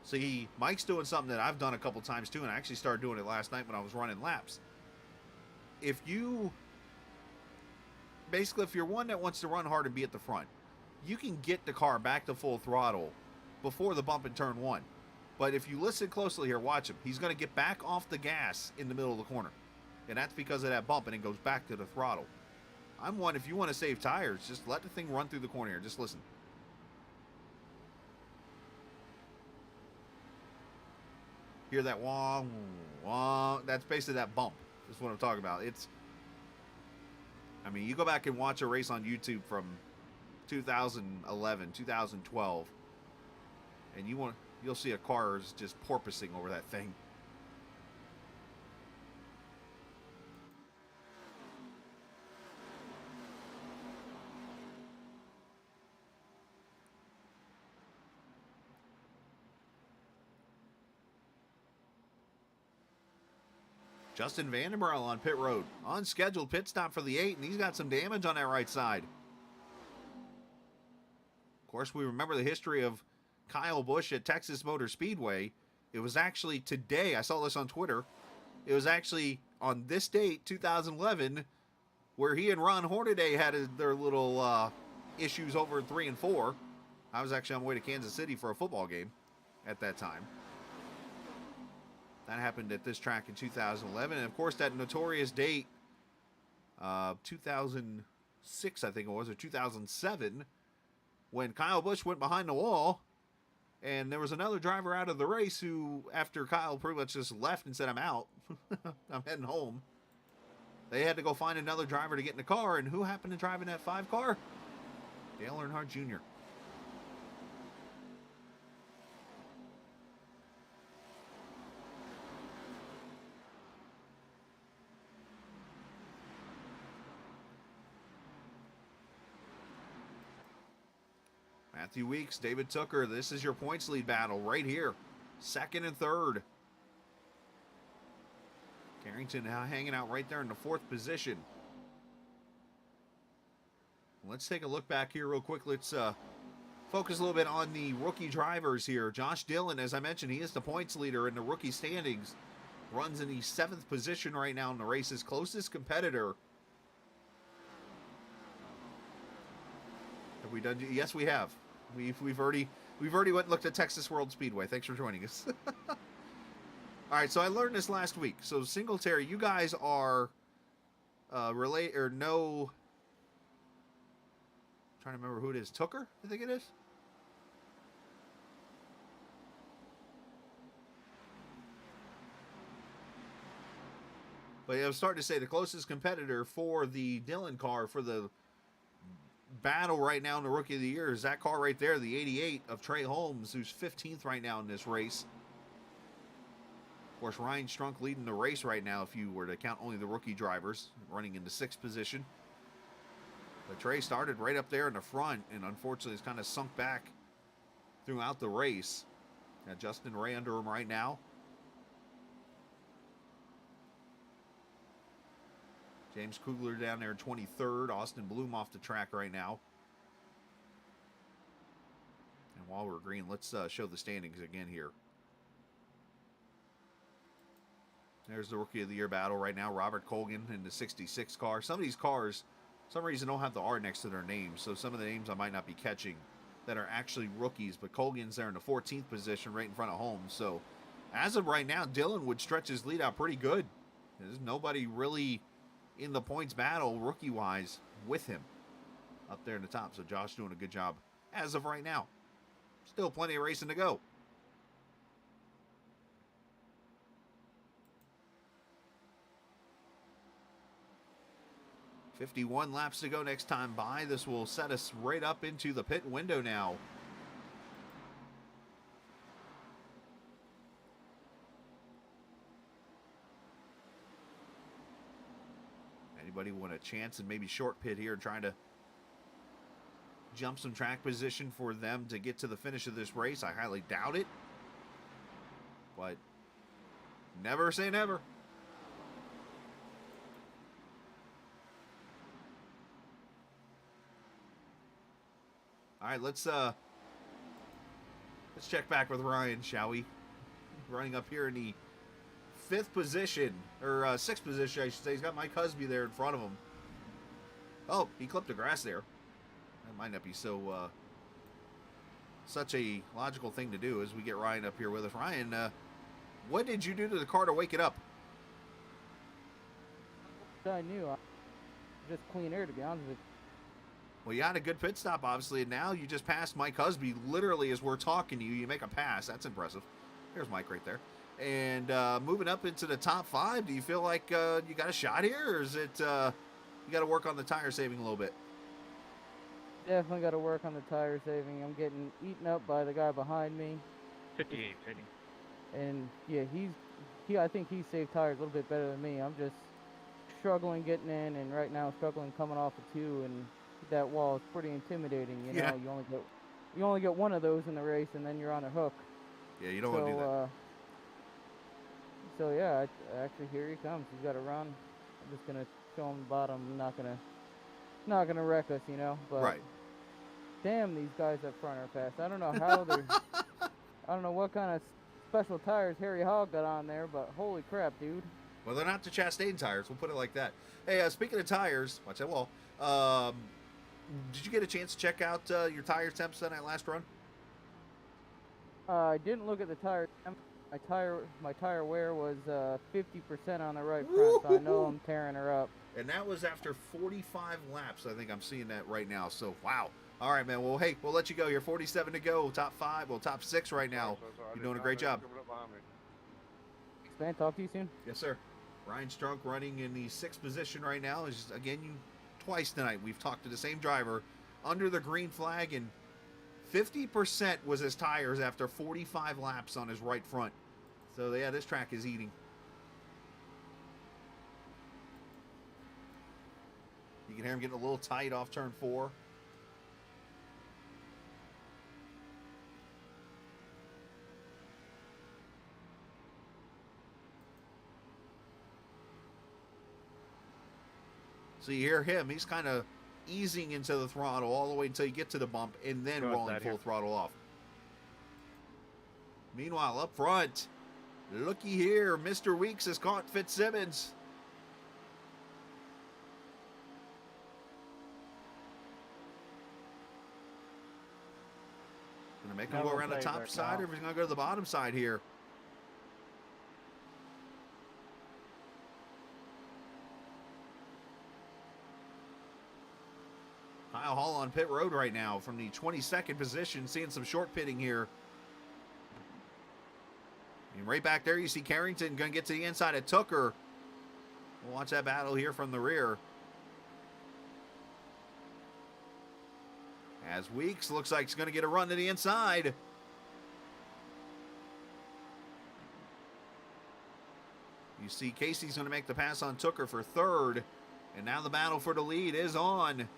See, Mike's doing something that I've done a couple times too, and I actually started doing it last night when I was running laps. If you're one that wants to run hard and be at the front, you can get the car back to full throttle before the bump in turn 1. But if you listen closely here, watch him. He's going to get back off the gas in the middle of the corner. And that's because of that bump, and it goes back to the throttle. I'm one, if you want to save tires, just let the thing run through the corner here. Just listen. Hear that wah, wah. That's basically that bump. That's what I'm talking about. I mean, you go back and watch a race on YouTube from 2011, 2012, and you'll see a car is just porpoising over that thing. Justin Vandenberg on pit road. Unscheduled pit stop for the 8, and he's got some damage on that right side. Of course, we remember the history of Kyle Busch at Texas Motor Speedway. It was actually today. I saw this on Twitter. It was actually on this date, 2011, where he and Ron Hornaday had their little issues over in 3 and 4. I was actually on my way to Kansas City for a football game at that time. That happened at this track in 2011. And, of course, that notorious date, 2006, I think it was, or 2007, when Kyle Busch went behind the wall, and there was another driver out of the race who, after Kyle pretty much just left and said, I'm out, I'm heading home, they had to go find another driver to get in the car, and who happened to drive in that 5 car? Dale Earnhardt Jr. Matthew Weeks, David Tooker, this is your points lead battle right here. 2nd and 3rd. Carrington now hanging out right there in the 4th position. Let's take a look back here real quick. Let's focus a little bit on the rookie drivers here. Josh Dillon, as I mentioned, he is the points leader in the rookie standings. Runs in the 7th position right now in the race's closest competitor. Have we done? Yes, we have. We've already went and looked at Texas World Speedway. Thanks for joining us. All right, so I learned this last week. So Singletary, you guys are I'm trying to remember who it is. Tooker, I think it is. But I was starting to say the closest competitor for the Dillon car for the battle right now in the Rookie of the Year is that car right there, the 88 of Trey Holmes, who's 15th right now in this race. Of course, Ryan Strunk leading the race right now if you were to count only the rookie drivers, running into 6th position. But Trey started right up there in the front and unfortunately has kind of sunk back throughout the race. Got Justin Ray under him right now. James Kugler down there in 23rd. Austin Bloom off the track right now. And while we're green, let's show the standings again here. There's the Rookie of the Year battle right now. Robert Colgan in the 66 car. Some of these cars, for some reason, don't have the R next to their names. So some of the names I might not be catching that are actually rookies. But Colgan's there in the 14th position right in front of Holmes. So as of right now, Dillon would stretch his lead out pretty good. There's nobody really in the points battle, rookie-wise, with him up there in the top. So Josh doing a good job as of right now. Still plenty of racing to go. $51 laps to go next time by. This will set us right up into the pit window now. Anybody want a chance and maybe short pit here, trying to jump some track position for them to get to the finish of this race? I highly doubt it, but never say never. All right, let's check back with Ryan, shall we? Running up here in the 5th position, or 6th position, I should say. He's got Mike Husby there in front of him. Oh, he clipped the grass there. That might not be so such a logical thing to do as we get Ryan up here with us. Ryan, what did you do to the car to wake it up? I knew. Just clean air, to be honest with you. Well, you had a good pit stop, obviously, and now you just passed Mike Husby literally as we're talking to you. You make a pass. That's impressive. There's Mike right there. And moving up into the top 5, do you feel like you got a shot here, or is it you got to work on the tire saving a little bit? Definitely got to work on the tire saving. I'm getting eaten up by the guy behind me. 58 pitting. And yeah, I think he saved tires a little bit better than me. I'm just struggling getting in, and right now struggling coming off of 2, and that wall is pretty intimidating. You know, you only get one of those in the race, and then you're on a hook. Yeah, you don't want to do that. So yeah, actually here he comes. He's got to run. I'm just gonna show him the bottom. I'm not gonna wreck us, you know. But right. Damn, these guys up front are fast. I don't know how they're. I don't know what kind of special tires Harry Hogg got on there, but holy crap, dude. Well, they're not the Chastain tires. We'll put it like that. Hey, speaking of tires, watch that wall. Did you get a chance to check out your tire temps on that last run? I didn't look at the tire. My tire wear was 50% on the right front, so I know I'm tearing her up. And that was after 45 laps. I think I'm seeing that right now. So, wow. All right, man. Well, hey, we'll let you go here. 47 to go. Top 5. Well, top 6 right now. You're doing a great job. Thanks, man. Talk to you soon. Yes, sir. Ryan Strunk running in the 6th position right now. Is again, twice tonight we've talked to the same driver under the green flag, and 50% was his tires after 45 laps on his right front. So, yeah, this track is eating. You can hear him getting a little tight off turn 4. So you hear him, he's kind of easing into the throttle all the way until you get to the bump and then rolling full throttle off. Meanwhile, up front, looky here, Mr. Weeks has caught Fitzsimmons. Gonna make him go around the top side, or if he's gonna go to the bottom side here. Kyle Hall on pit road right now from the 22nd position, seeing some short pitting here. And right back there, you see Carrington going to get to the inside of Tooker. We'll watch that battle here from the rear. As Weeks looks like he's going to get a run to the inside. You see Casey's going to make the pass on Tooker for 3rd. And now the battle for the lead is on.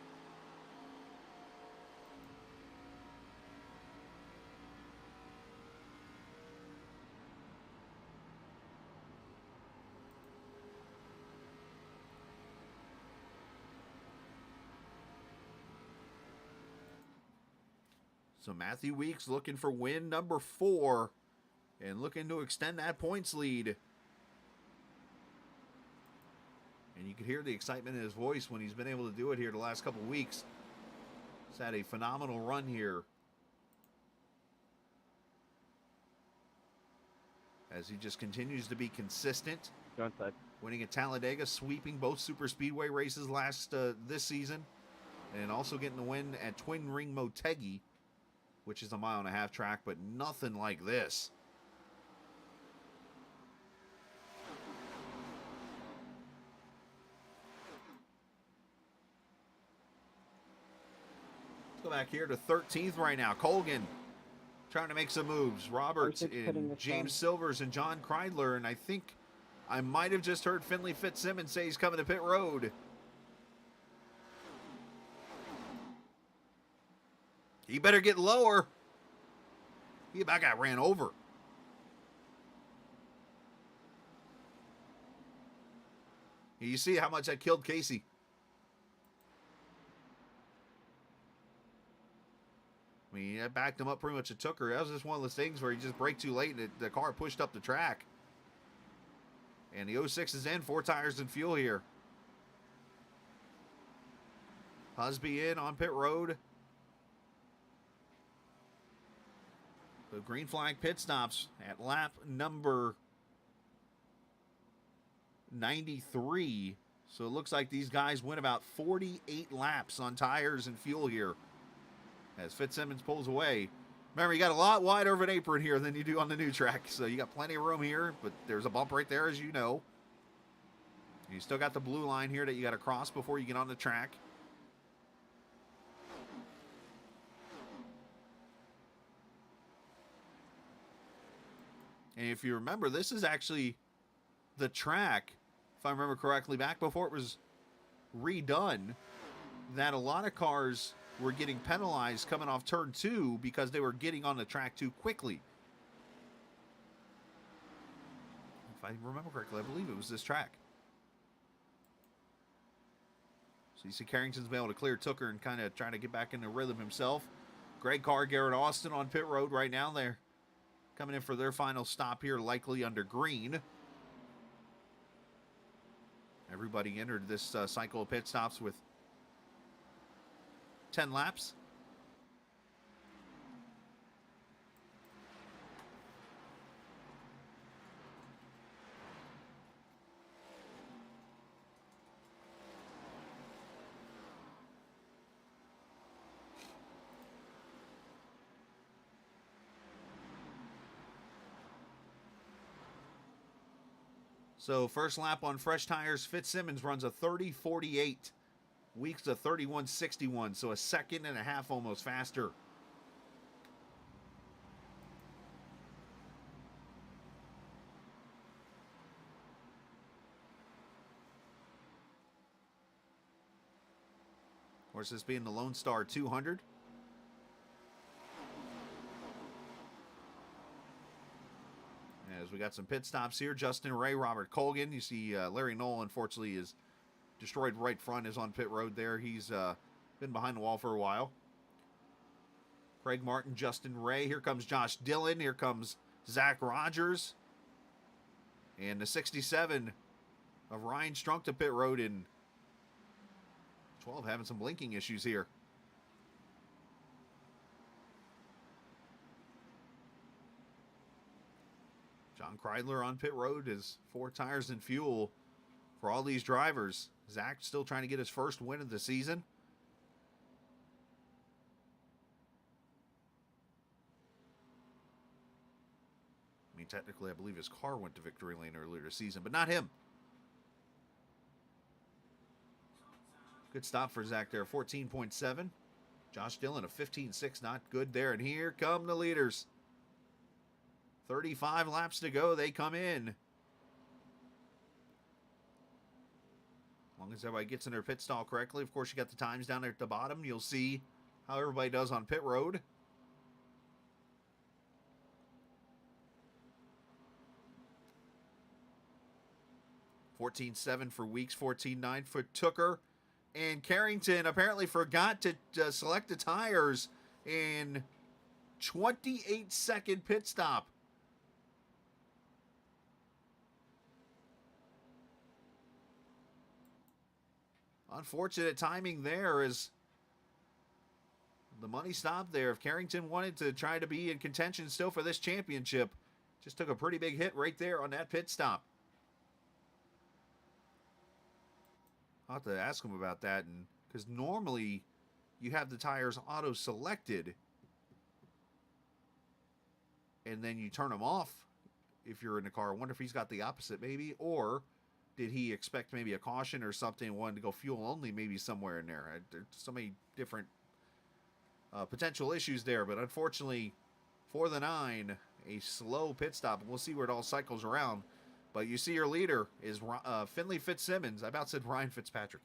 So Matthew Weeks looking for win number 4 and looking to extend that points lead. And you can hear the excitement in his voice when he's been able to do it here the last couple weeks. He's had a phenomenal run here, as he just continues to be consistent. Winning at Talladega, sweeping both super speedway races this season, and also getting the win at Twin Ring Motegi, which is a 1.5 mile track, but nothing like this. Let's go back here to 13th right now. Colgan trying to make some moves. Roberts and James Silvers and John Kreidler, and I think I might have just heard Finley Fitzsimmons say he's coming to pit road. He better get lower. He about got ran over. You see how much that killed Casey. I mean, that backed him up pretty much. It took her. That was just one of those things where he just braked too late and the car pushed up the track. And the 06 is in, 4 tires and fuel here. Husby in on pit road. The green flag pit stops at lap number 93. So it looks like these guys went about 48 laps on tires and fuel here as Fitzsimmons pulls away. Remember, you got a lot wider of an apron here than you do on the new track, so you got plenty of room here, but there's a bump right there, as you know. You still got the blue line here that you got to cross before you get on the track. And if you remember, this is actually the track, if I remember correctly, back before it was redone, that a lot of cars were getting penalized coming off turn 2 because they were getting on the track too quickly. If I remember correctly, I believe it was this track. So you see Carrington's been able to clear Tooker and kind of trying to get back in the rhythm himself. Greg Carr, Garrett Austin on pit road right now there. coming in for their final stop here, likely under green. Everybody entered this cycle of pit stops with 10 laps. So first lap on fresh tires, Fitzsimmons runs a 30.48. Weeks a 31.61, so a second and a half almost faster. Of course, this being the Lonestar 200. As we got some pit stops here, Justin Ray, Robert Colgan. You see Larry Knoll, unfortunately, is destroyed right front, is on pit road there. He's been behind the wall for a while. Craig Martin, Justin Ray. Here comes Josh Dillon. Here comes Zach Rogers. And the 67 of Ryan Strunk to pit road in 12, having some blinking issues here. John Kreidler on pit road is 4 tires and fuel for all these drivers. Zach still trying to get his first win of the season. I mean, technically, I believe his car went to victory lane earlier this season, but not him. Good stop for Zach there, 14.7. Josh Dillon, a 15.6, not good there. And here come the leaders. 35 laps to go, they come in. As long as everybody gets in their pit stall correctly. Of course, you got the times down there at the bottom. You'll see how everybody does on pit road. $14.7 for Weeks, $14.9 for Tooker. And Carrington apparently forgot to select the tires in 28-second pit stop. Unfortunate timing there as the money stopped there. If Carrington wanted to try to be in contention still for this championship, just took a pretty big hit right there on that pit stop. I'll have to ask him about that, and because normally you have the tires auto-selected and then you turn them off if you're in the car. I wonder if he's got the opposite maybe, or did he expect maybe a caution or something and wanted to go fuel only maybe somewhere in there? There's so many different potential issues there, but unfortunately for the 9, a slow pit stop. We'll see where it all cycles around. But you see your leader is Finley Fitzsimmons. I about said Ryan Fitzpatrick.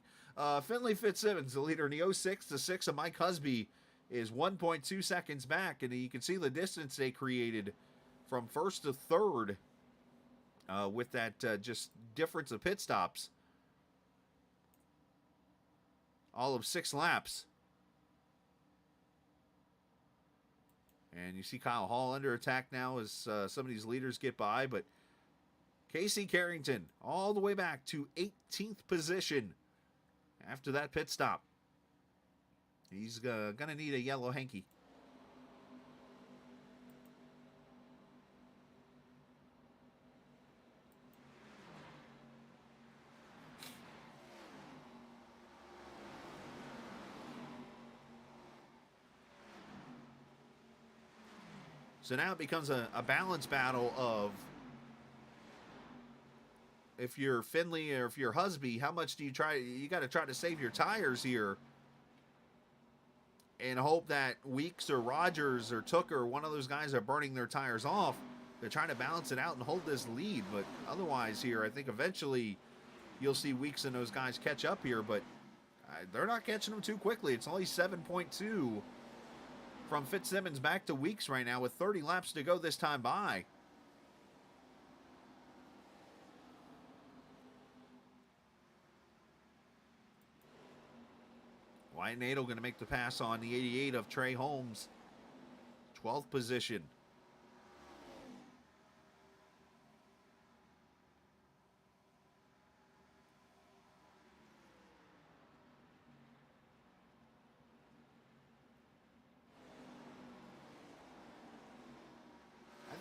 Finley Fitzsimmons, the leader in the 06. The 6 of Mike Husby is 1.2 seconds back. And you can see the distance they created from first to third with that just difference of pit stops. All of 6 laps. And you see Kyle Hall under attack now as some of these leaders get by. But Casey Carrington all the way back to 18th position after that pit stop. He's going to need a yellow hanky. So now it becomes a balance battle of, if you're Finley or if you're Husby, how much do you try? You got to try to save your tires here and hope that Weeks or Rogers or Tooker, one of those guys, are burning their tires off. They're trying to balance it out and hold this lead. But otherwise here, I think eventually you'll see Weeks and those guys catch up here. But they're not catching them too quickly. It's only 7.2 from Fitzsimmons back to Weeks right now with 30 laps to go this time by. Wyatt Nadeau going to make the pass on the 88 of Trey Holmes. 12th position.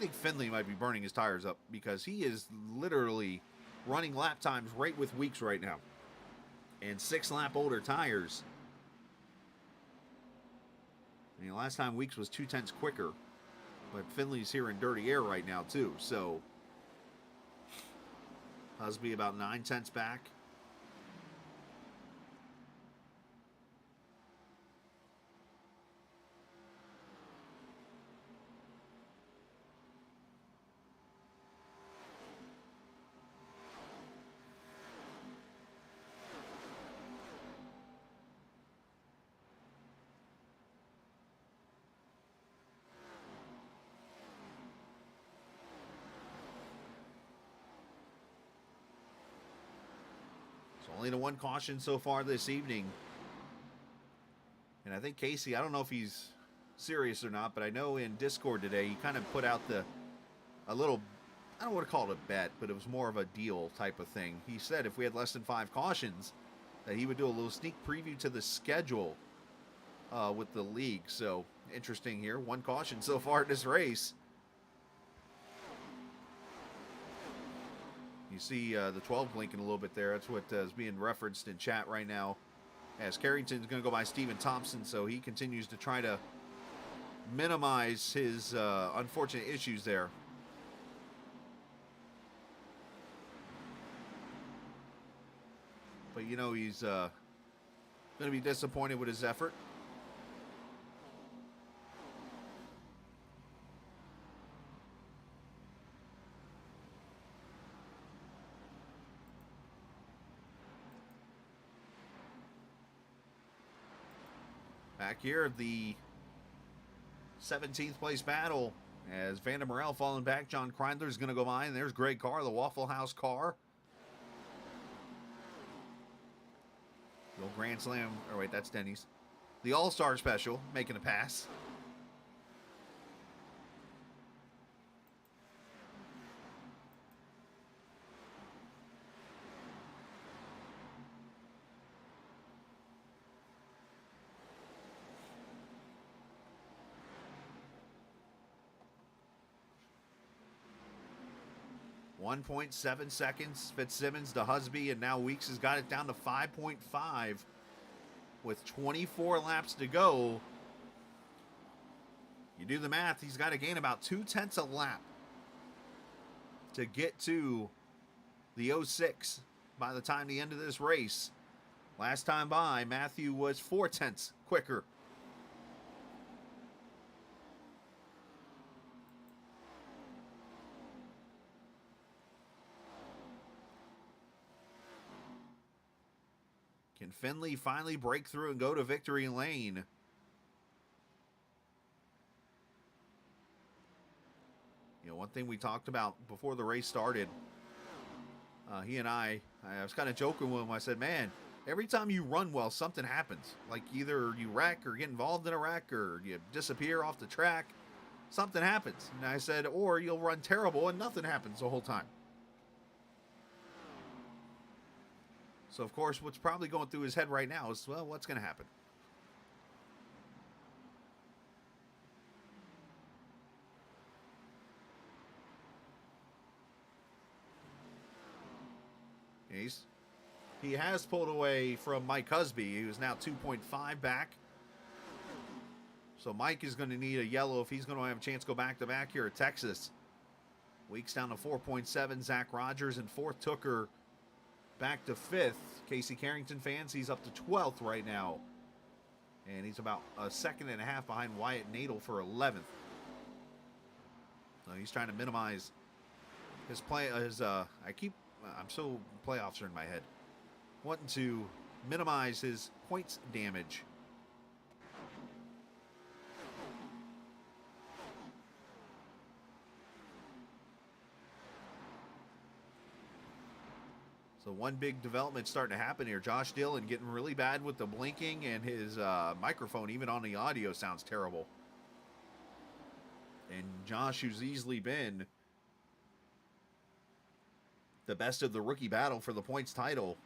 think Finley might be burning his tires up because he is literally running lap times right with Weeks right now. And 6-lap older tires. I mean, last time Weeks was 0.2 quicker. But Finley's here in dirty air right now, too. So, Husby about 0.9 back. Only the one caution so far this evening. And I think Casey, I don't know if he's serious or not, but I know in Discord today he kind of put out a little, I don't want to call it a bet, but it was more of a deal type of thing. He said if we had less than 5 cautions, that he would do a little sneak preview to the schedule with the league. So interesting here. 1 caution so far in this race. You see the 12 blinking a little bit there. That's what is being referenced in chat right now. As Carrington's going to go by Steven Thompson, so he continues to try to minimize his unfortunate issues there. But, you know, he's going to be disappointed with his effort. Back here, the 17th place battle as Vander Morel falling back. John Kreindler is going to go by, and there's Greg Carr, the Waffle House car. The old Grand Slam, or wait, that's Denny's. The All-Star Special, making a pass. .7 seconds, Fitzsimmons to Husby, and now Weeks has got it down to 5.5 with 24 laps to go. You do the math, he's got to gain about 0.2 a lap to get to the 06 by the time the end of this race. Last time by, Matthew was 0.4 quicker. Can Finley finally break through and go to victory lane? You know, one thing we talked about before the race started, he and I was kind of joking with him. I said, man, every time you run well, something happens. Like either you wreck or get involved in a wreck or you disappear off the track. Something happens. And I said, or you'll run terrible and nothing happens the whole time. So, of course, what's probably going through his head right now is, well, what's going to happen? He has pulled away from Mike Husby, who is now 2.5 back. So Mike is going to need a yellow if he's going to have a chance to go back-to-back here at Texas. Weeks down to 4.7. Zach Rogers in 4th. Tooker back to 5th. Casey Carrington fans, he's up to 12th right now. And he's about a 1.5 seconds behind Wyatt Nadel for 11th. So he's trying to minimize his play. I'm so playoffs are in my head. Wanting to minimize his points damage. So one big development starting to happen here. Josh Dillon getting really bad with the blinking, and his microphone, even on the audio, sounds terrible. And Josh, who's easily been the best of the rookie battle for the points title,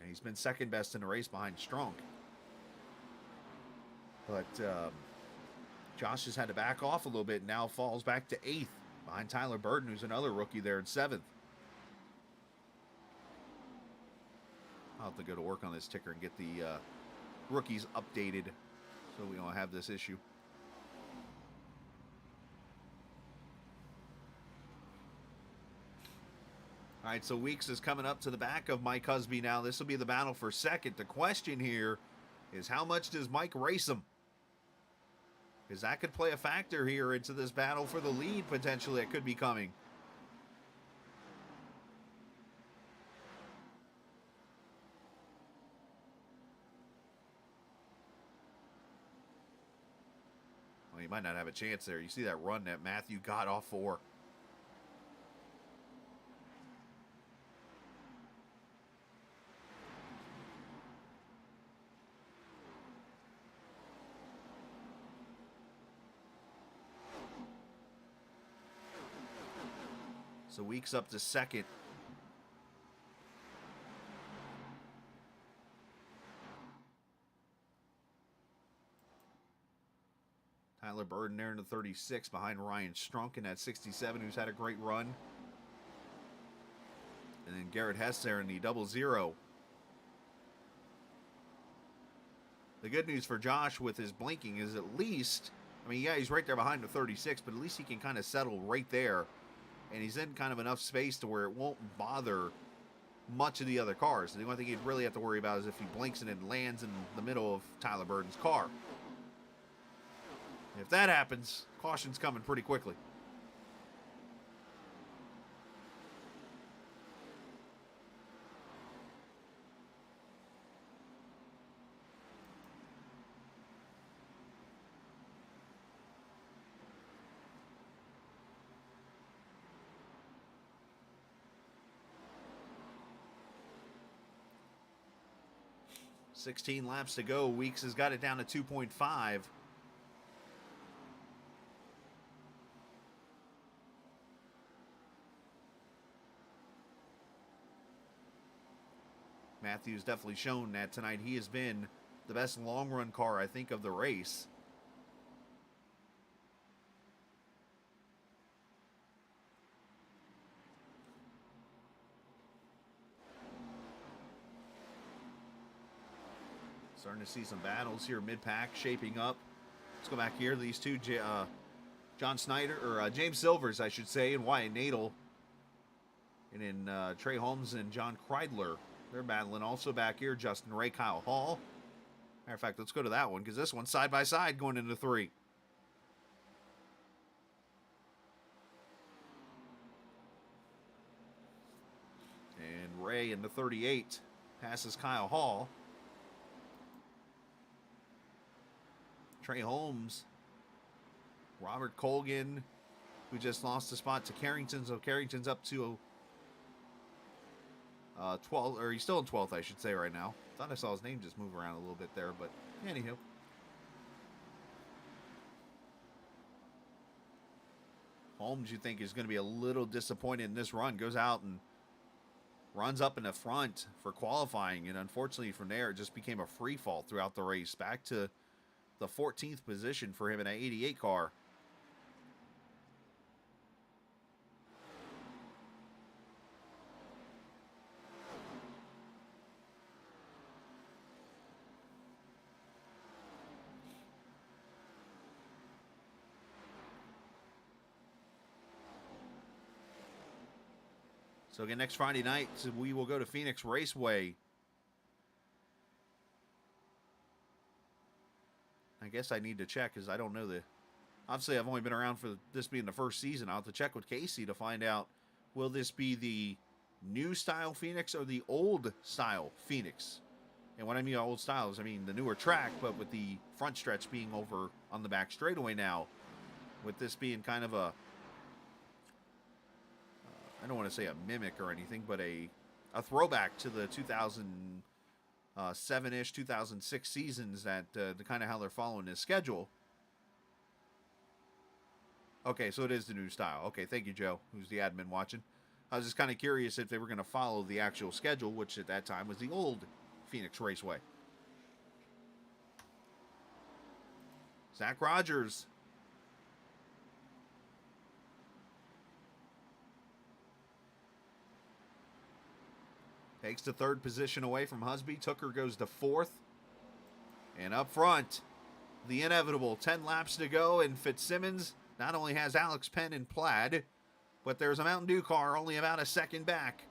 and he's been second best in the race behind Strunk. But Josh has had to back off a little bit and now falls back to 8th behind Tyler Burton, who's another rookie there in 7th. I'll have to go to work on this ticker and get the rookies updated so we don't have this issue. All right, so Weeks is coming up to the back of Mike Husby now. This will be the battle for second. The question here is, how much does Mike race him? Because that could play a factor here into this battle for the lead, potentially. It could be coming. Well, he might not have a chance there. You see that run that Matthew got off for. So Weeks up to second. Tyler Burden there in the 36 behind Ryan Strunk in that 67, who's had a great run. And then Garrett Hess there in the 00. The good news for Josh with his blinking is at least, I mean, yeah, he's right there behind the 36, but at least he can kind of settle right there. And he's in kind of enough space to where it won't bother much of the other cars. The only thing he'd really have to worry about is if he blinks and it lands in the middle of Tyler Burden's car. If that happens, caution's coming pretty quickly. $16 laps to go. Weeks has got it down to 2.5. Matthew's definitely shown that tonight he has been the best long-run car, I think, of the race. Starting to see some battles here mid-pack shaping up. Let's go back here. These two, John Snyder, or James Silvers, I should say, and Wyatt Nadel. And then Trey Holmes and John Kreidler. They're battling. Also back here, Justin Ray, Kyle Hall. Matter of fact, let's go to that one, because this one's side by side going into 3. And Ray in the 38 passes Kyle Hall. Trey Holmes, Robert Colgan, who just lost the spot to Carrington, so Carrington's up to 12th, or he's still in 12th, I should say, right now. Thought I saw his name just move around a little bit there, but anywho. Holmes, you think, is going to be a little disappointed in this run. Goes out and runs up in the front for qualifying, and unfortunately from there, it just became a free fall throughout the race. Back to the 14th position for him in an 88 car. So again, next Friday night, we will go to Phoenix Raceway. I guess I need to check because I don't know obviously, I've only been around for this being the first season. I'll have to check with Casey to find out, will this be the new style Phoenix or the old style Phoenix? And what I mean by old style is, I mean the newer track, but with the front stretch being over on the back straightaway now. With this being kind of a, I don't want to say a mimic or anything, but a throwback to the 2007-ish, 2006 seasons, that the kind of how they're following this schedule. Okay, so it is the new style. Okay, thank you, Joe, who's the admin watching. I was just kind of curious if they were going to follow the actual schedule, which at that time was the old Phoenix Raceway. Zach Rogers Takes the third position away from Husby. Tooker goes to fourth. And up front, the inevitable. 10 laps to go, and Fitzsimmons not only has Alex Penn in plaid, but there's a Mountain Dew car only about a second back.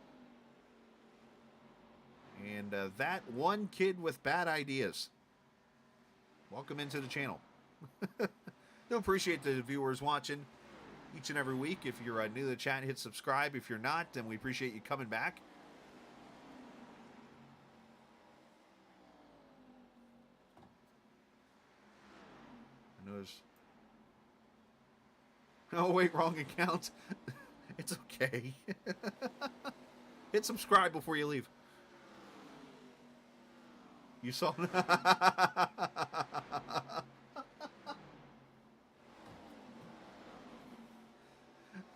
And that one kid with bad ideas. Welcome into the channel. Do appreciate the viewers watching each and every week. If you're new to the chat, hit subscribe. If you're not, then we appreciate you coming back. I notice. Oh, wait, wrong account. It's okay. Hit subscribe before you leave. You saw.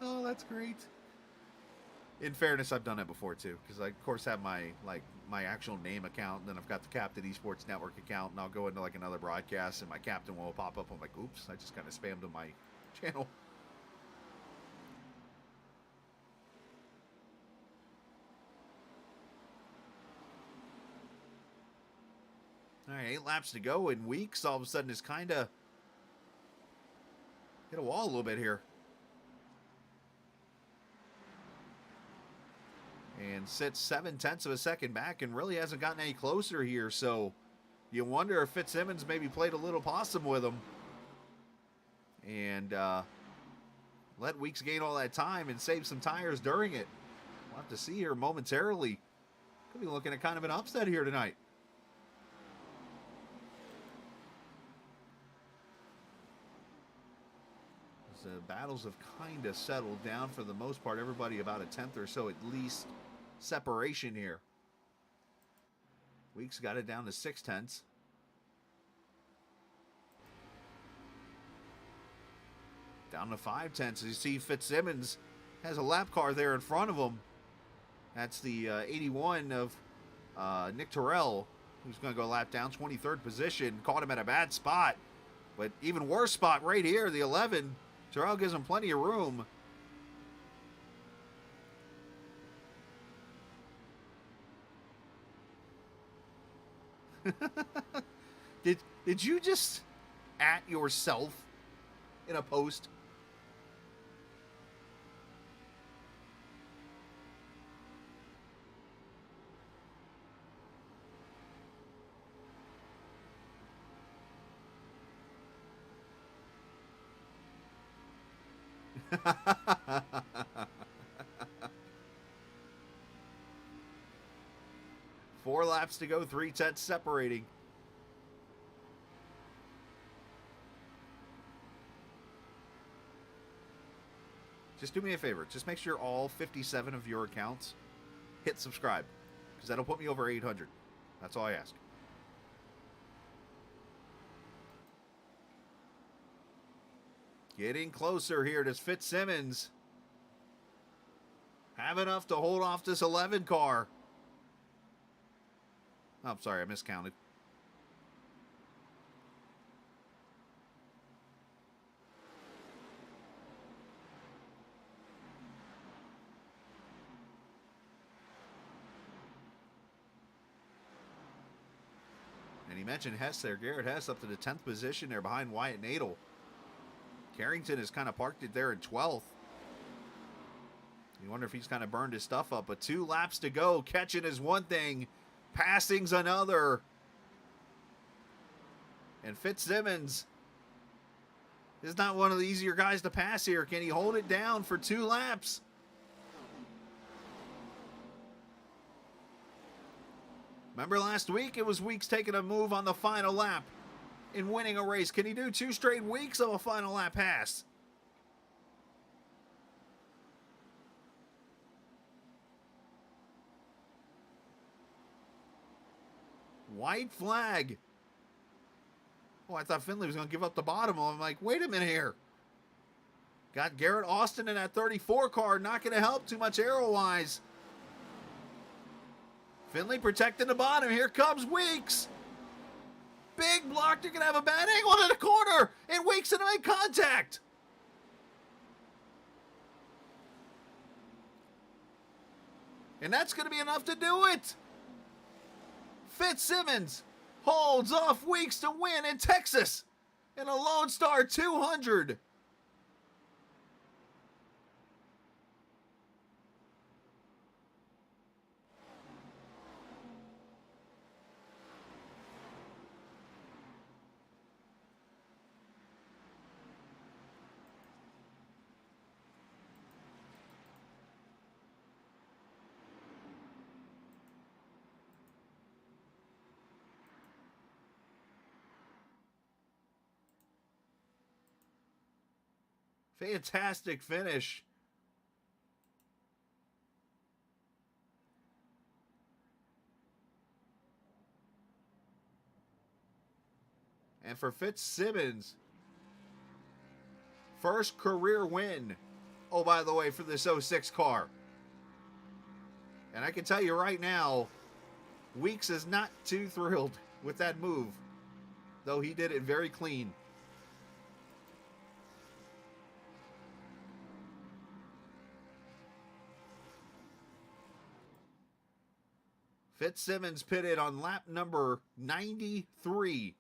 Oh, that's great. In fairness, I've done it before too, because I of course have my actual name account, and then I've got the Captain Esports Network account, and I'll go into like another broadcast, and my captain will pop up. I'm like, oops, I just kind of spammed on my channel. All right, 8 laps to go, and Weeks all of a sudden is kind of hit a wall a little bit here. And sits 0.7 of a second back and really hasn't gotten any closer here. So you wonder if Fitzsimmons maybe played a little possum with him. And let Weeks gain all that time and save some tires during it. We'll have to see here momentarily. Could be looking at kind of an upset here tonight. The battles have kind of settled down for the most part. Everybody about a 10th or so at least separation here. Weeks got it down to 0.6. Down to 0.5. As you see, Fitzsimmons has a lap car there in front of him. That's the 81 of Nick Terrell, who's going to go lap down, 23rd position. Caught him at a bad spot. But even worse spot right here, the 11. Terrell gives him plenty of room. Did you just at yourself in a post? Four laps to go, 0.3 separating. Just do me a favor. Just make sure all 57 of your accounts hit subscribe, because that'll put me over 800. That's all I ask. Getting closer here. Does Fitzsimmons have enough to hold off this 11 car? Oh, I'm sorry, I miscounted. And he mentioned Hess there. Garrett Hess up to the 10th position there behind Wyatt Nadel. Carrington has kind of parked it there in 12th. You wonder if he's kind of burned his stuff up. But 2 laps to go. Catching is one thing. Passing's another. And Fitzsimmons is not one of the easier guys to pass here. Can he hold it down for 2 laps? Remember last week? It was Weeks taking a move on the final lap in winning a race. Can he do 2 straight weeks of a final lap pass? White flag. Oh, I thought Finley was going to give up the bottom. I'm like, wait a minute here. Got Garrett Austin in that 34 car. Not going to help too much arrow-wise. Finley protecting the bottom. Here comes Weeks. Big block. They're going to have a bad angle to the corner. And Weeks going to make contact. And that's going to be enough to do it. Fitzsimmons holds off Weeks to win in Texas in a Lonestar 200. Fantastic finish. And for Fitzsimmons, first career win. Oh, by the way, for this 06 car. And I can tell you right now, Weeks is not too thrilled with that move, though he did it very clean. Fitzsimmons pitted on lap number 93.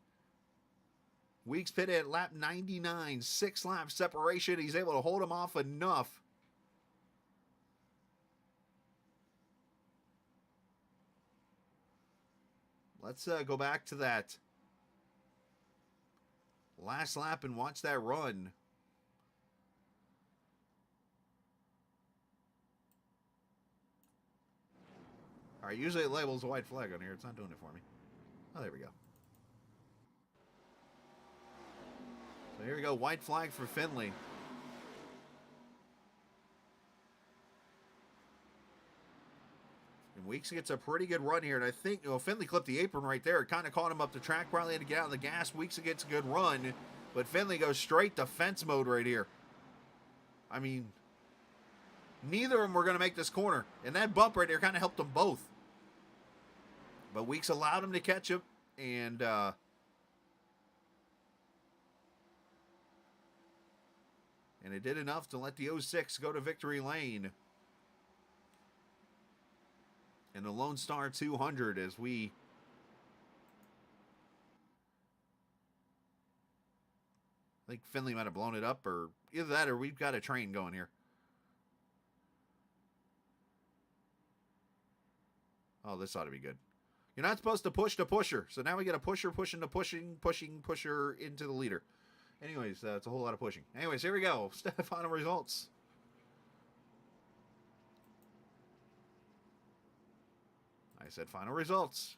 Weeks pitted at lap 99. 6-lap separation. He's able to hold him off enough. Let's go back to that last lap and watch that run. All right, usually it labels a white flag on here. It's not doing it for me. Oh, there we go. So here we go, white flag for Finley. And Weeks gets a pretty good run here, and I think, Finley clipped the apron right there. It kind of caught him up the track, probably had to get out of the gas. Weeks gets a good run, but Finley goes straight to fence mode right here. I mean, neither of them were going to make this corner, and that bump right there kind of helped them both. But Weeks allowed him to catch him, and it did enough to let the 06 go to victory lane in the Lonestar 200 as we I think Finley might have blown it up, or either that or we've got a train going here. Oh, this ought to be good. You're not supposed to push the pusher, so now we get a pusher pushing the pushing pusher into the leader. Anyways, it's a whole lot of pushing. Anyways, here we go. Final results. I said final results.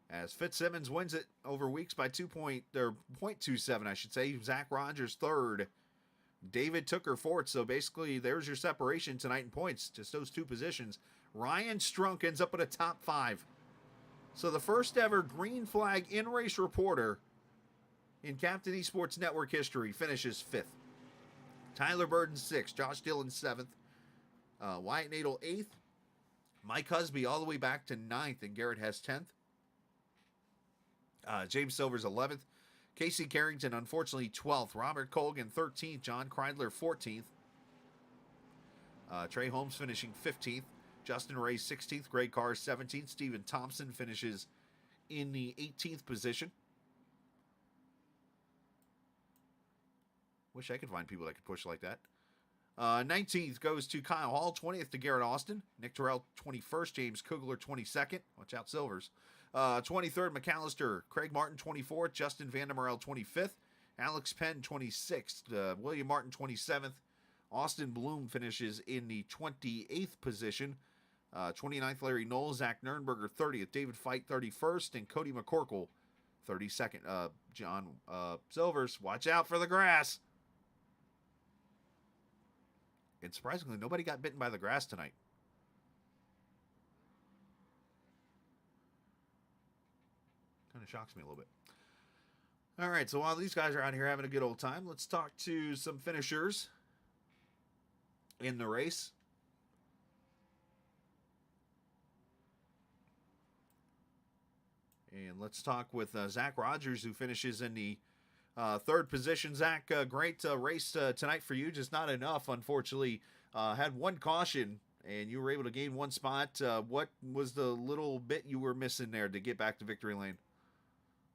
As Fitzsimmons wins it over Weeks by 0.27, I should say. Zach Rogers third. David Tooker fourth. So basically, there's your separation tonight in points. Just those two positions. Ryan Strunk ends up at a top 5. So the first ever green flag in-race reporter in Captain Esports Network history finishes 5th. Tyler Burden 6th. Josh Dillon 7th. Wyatt Nadel 8th. Mike Husby all the way back to 9th, and Garrett Hess 10th. James Silver's 11th. Casey Carrington, unfortunately, 12th. Robert Colgan, 13th. John Kreidler, 14th. Trey Holmes finishing 15th. Justin Ray, 16th. Greg Carr, 17th. Stephen Thompson finishes in the 18th position. Wish I could find people that could push like that. 19th goes to Kyle Hall. 20th to Garrett Austin. Nick Terrell, 21st. James Kugler, 22nd. Watch out, Silvers. 23rd, McAllister. Craig Martin, 24th. Justin Vandermerel, 25th. Alex Penn, 26th. William Martin, 27th. Austin Bloom finishes in the 28th position. 29th, Larry Knoll. Zach Nernberger, 30th. David Fight, 31st. And Cody McCorkle, 32nd. John Silvers, watch out for the grass. And surprisingly, nobody got bitten by the grass tonight. Kind of shocks me a little bit. All right, so while these guys are out here having a good old time, let's talk to some finishers in the race. And let's talk with Zach Rogers, who finishes in the 3rd position. Zach, great race tonight for you. Just not enough, unfortunately, Had one caution, and you were able to gain one spot. What was the little bit you were missing there to get back to victory lane?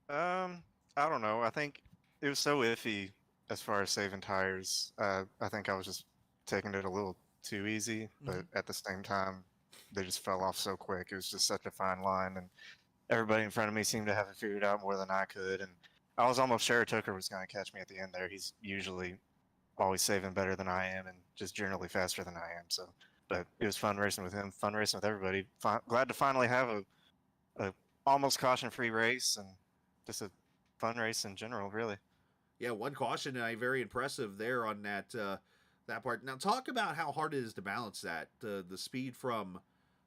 I don't know. I think it was so iffy as far as saving tires. I think I was just taking it a little too easy, but at the same time, they just fell off so quick. It was just such a fine line, and everybody in front of me seemed to have it figured out more than I could. And I was almost sure Tucker was going to catch me at the end there. He's usually always saving better than I am, and just generally faster than I am. So, but it was fun racing with him, fun racing with everybody. Glad to finally have a almost caution-free race, and just a fun race in general, really. Yeah, one caution, very impressive there on that that part. Now, talk about how hard it is to balance that the speed from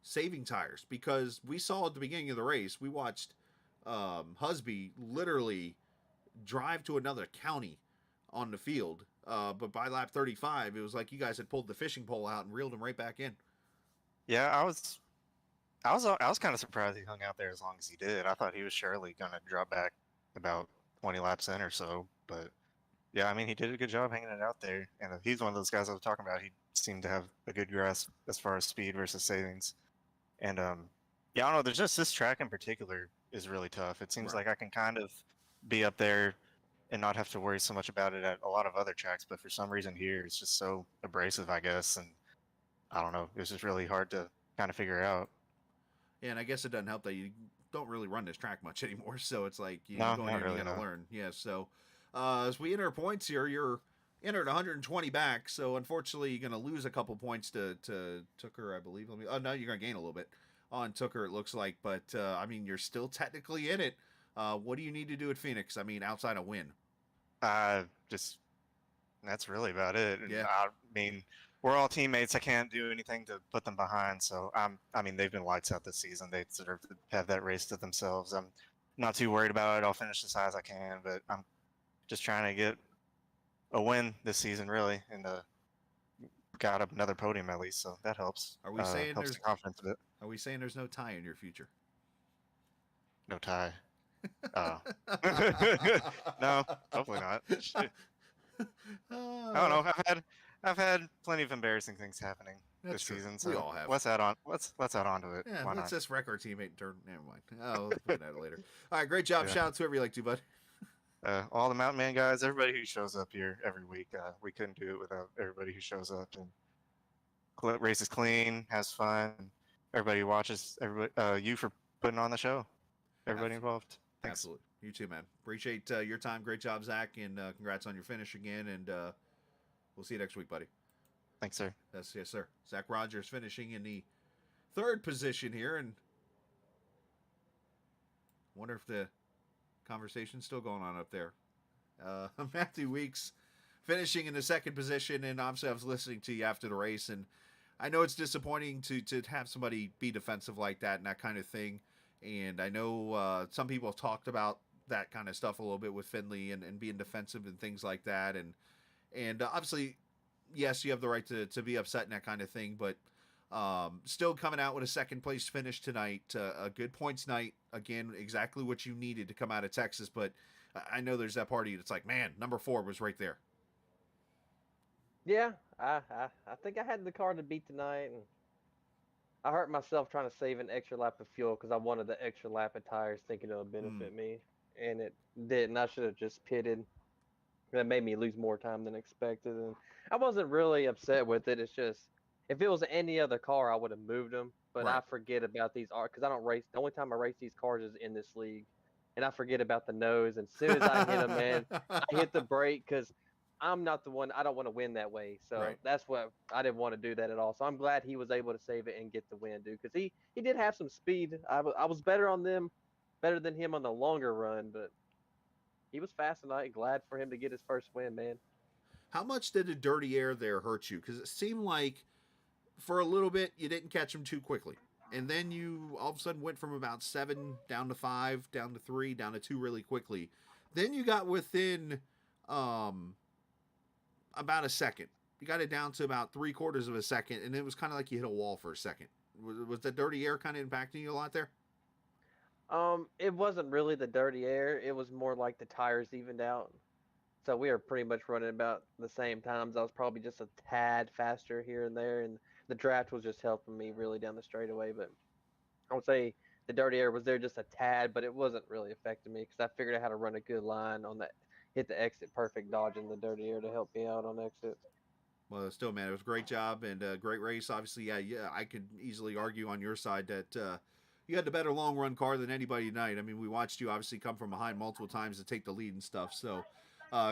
saving tires, because we saw at the beginning of the race, we watched Husby literally drive to another county on the field, but by lap 35, it was like you guys had pulled the fishing pole out and reeled him right back in. Yeah, I was kind of surprised he hung out there as long as he did. I thought he was surely going to drop back about 20 laps in or so, but yeah, I mean, he did a good job hanging it out there, and he's one of those guys I was talking about. He seemed to have a good grasp as far as speed versus savings, and yeah, I don't know. There's just this track in particular is really tough. It seems Right. like I can kind of be up there and not have to worry so much about it at a lot of other tracks, but for some reason here, it's just so abrasive, I guess, and I don't know. It was just really hard to kind of figure out. Yeah, and I guess it doesn't help that you don't really run this track much anymore, so it's like you No, go in not here and really, you gotta no. learn. Yeah, so as we enter points here, you're entered 120 back, so unfortunately you're gonna lose a couple points to Tooker, I believe. Oh no, you're gonna gain a little bit on Tooker, it looks like, but I mean, you're still technically in it. What do you need to do at Phoenix? I mean, outside a win. Just that's really about it. And Yeah. I mean, we're all teammates. I can't do anything to put them behind. So I mean, they've been lights out this season. They sort of have that race to themselves. I'm not too worried about it. I'll finish as high as I can, but I'm just trying to get a win this season, really, and got up another podium at least. So that helps. Are we saying helps there's the confidence a bit? Are we saying there's no tie in your future? No tie. Oh. No, hopefully not. Shit. I don't know. I've had plenty of embarrassing things happening this true. season. We So all have. let's add on. Let's add on to it. Yeah, Why let's not? just wreck our teammate and turn. Never mind. Oh, we'll find out later. All right, great job. Yeah. Shout out to whoever you like to, bud. All the Mountain Man guys, everybody who shows up here every week. We couldn't do it without everybody who shows up and races clean, has fun. Everybody who watches. Everybody, you for putting on the show. Everybody involved. Thanks. Absolutely. You too, man. Appreciate your time. Great job, Zach, and congrats on your finish again. And we'll see you next week, buddy. Thanks, sir. Yes, sir. Zach Rogers finishing in the third position here, and wonder if the conversation's still going on up there. Matthew Weeks finishing in the second position, and obviously I was listening to you after the race, and I know it's disappointing to have somebody be defensive like that and that kind of thing. And I know some people have talked about that kind of stuff a little bit with Finley and being defensive and things like that. And obviously, yes, you have the right to be upset and that kind of thing, but still coming out with a second place finish tonight, a good points night. Again, exactly what you needed to come out of Texas. But I know there's that party that's like, man, number 4 was right there. Yeah, I think I had the car to beat tonight, and I hurt myself trying to save an extra lap of fuel because I wanted the extra lap of tires, thinking it would benefit me, and it didn't. I should have just pitted. That made me lose more time than expected, and I wasn't really upset with it. It's just if it was any other car, I would have moved them. But Right. I forget about these because I don't race. The only time I race these cars is in this league, and I forget about the nose. And as soon as I hit them, man, I hit the brake because I'm not the one. I don't want to win that way. So Right. that's what I didn't want to do that at all. So I'm glad he was able to save it and get the win, dude. Because he did have some speed. I was better on them, better than him on the longer run, but he was fast tonight. Glad for him to get his first win, man. How much did the dirty air there hurt you? Because it seemed like for a little bit you didn't catch him too quickly, and then you all of a sudden went from about 7 down to 5, down to 3, down to 2 really quickly. Then you got within about a second. You got it down to about 3/4 of a second, and it was kind of like you hit a wall for a second. Was the dirty air kind of impacting you a lot there? It wasn't really the dirty air. It was more like the tires evened out. So we were pretty much running about the same times. I was probably just a tad faster here and there, and the draft was just helping me really down the straightaway. But I would say the dirty air was there just a tad, but it wasn't really affecting me because I figured out how to run a good line on that, hit the exit perfect, dodging the dirty air to help me out on exits. Well, still, man, it was a great job and a great race. Obviously, yeah, I could easily argue on your side that you had the better long run car than anybody tonight. I mean, we watched you obviously come from behind multiple times to take the lead and stuff. So,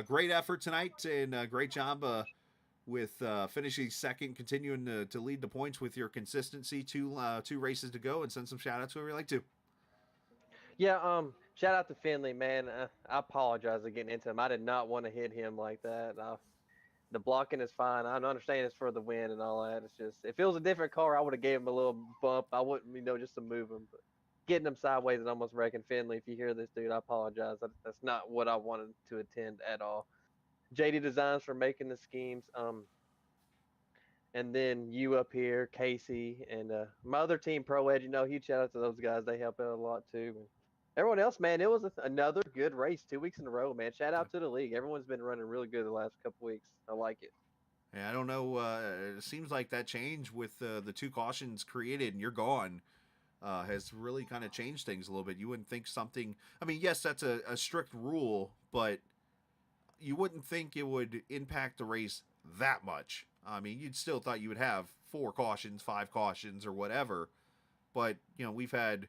great effort tonight and great job with finishing second, continuing to lead the points with your consistency. Two races to go, and send some shout outs whoever you like to. Yeah, shout out to Finley, man. I apologize for getting into him. I did not want to hit him like that. The blocking is fine. I understand it's for the win and all that. It's just if it was a different car, I would have gave him a little bump. I wouldn't, just to move him. But getting him sideways and almost wrecking Finley. If you hear this, dude, I apologize. That's not what I wanted to attend at all. JD Designs for making the schemes. And then you up here, Casey, and my other team, Pro Ed. Huge shout out to those guys. They help out a lot too. And everyone else, man, it was another good race, 2 weeks in a row, man. Shout out to the league. Everyone's been running really good the last couple weeks. I like it. Yeah, I don't know. It seems like that change with the two cautions created and you're gone has really kind of changed things a little bit. You wouldn't think something. I mean, yes, that's a strict rule, but you wouldn't think it would impact the race that much. I mean, you'd still thought you would have 4 cautions, 5 cautions, or whatever. But we've had,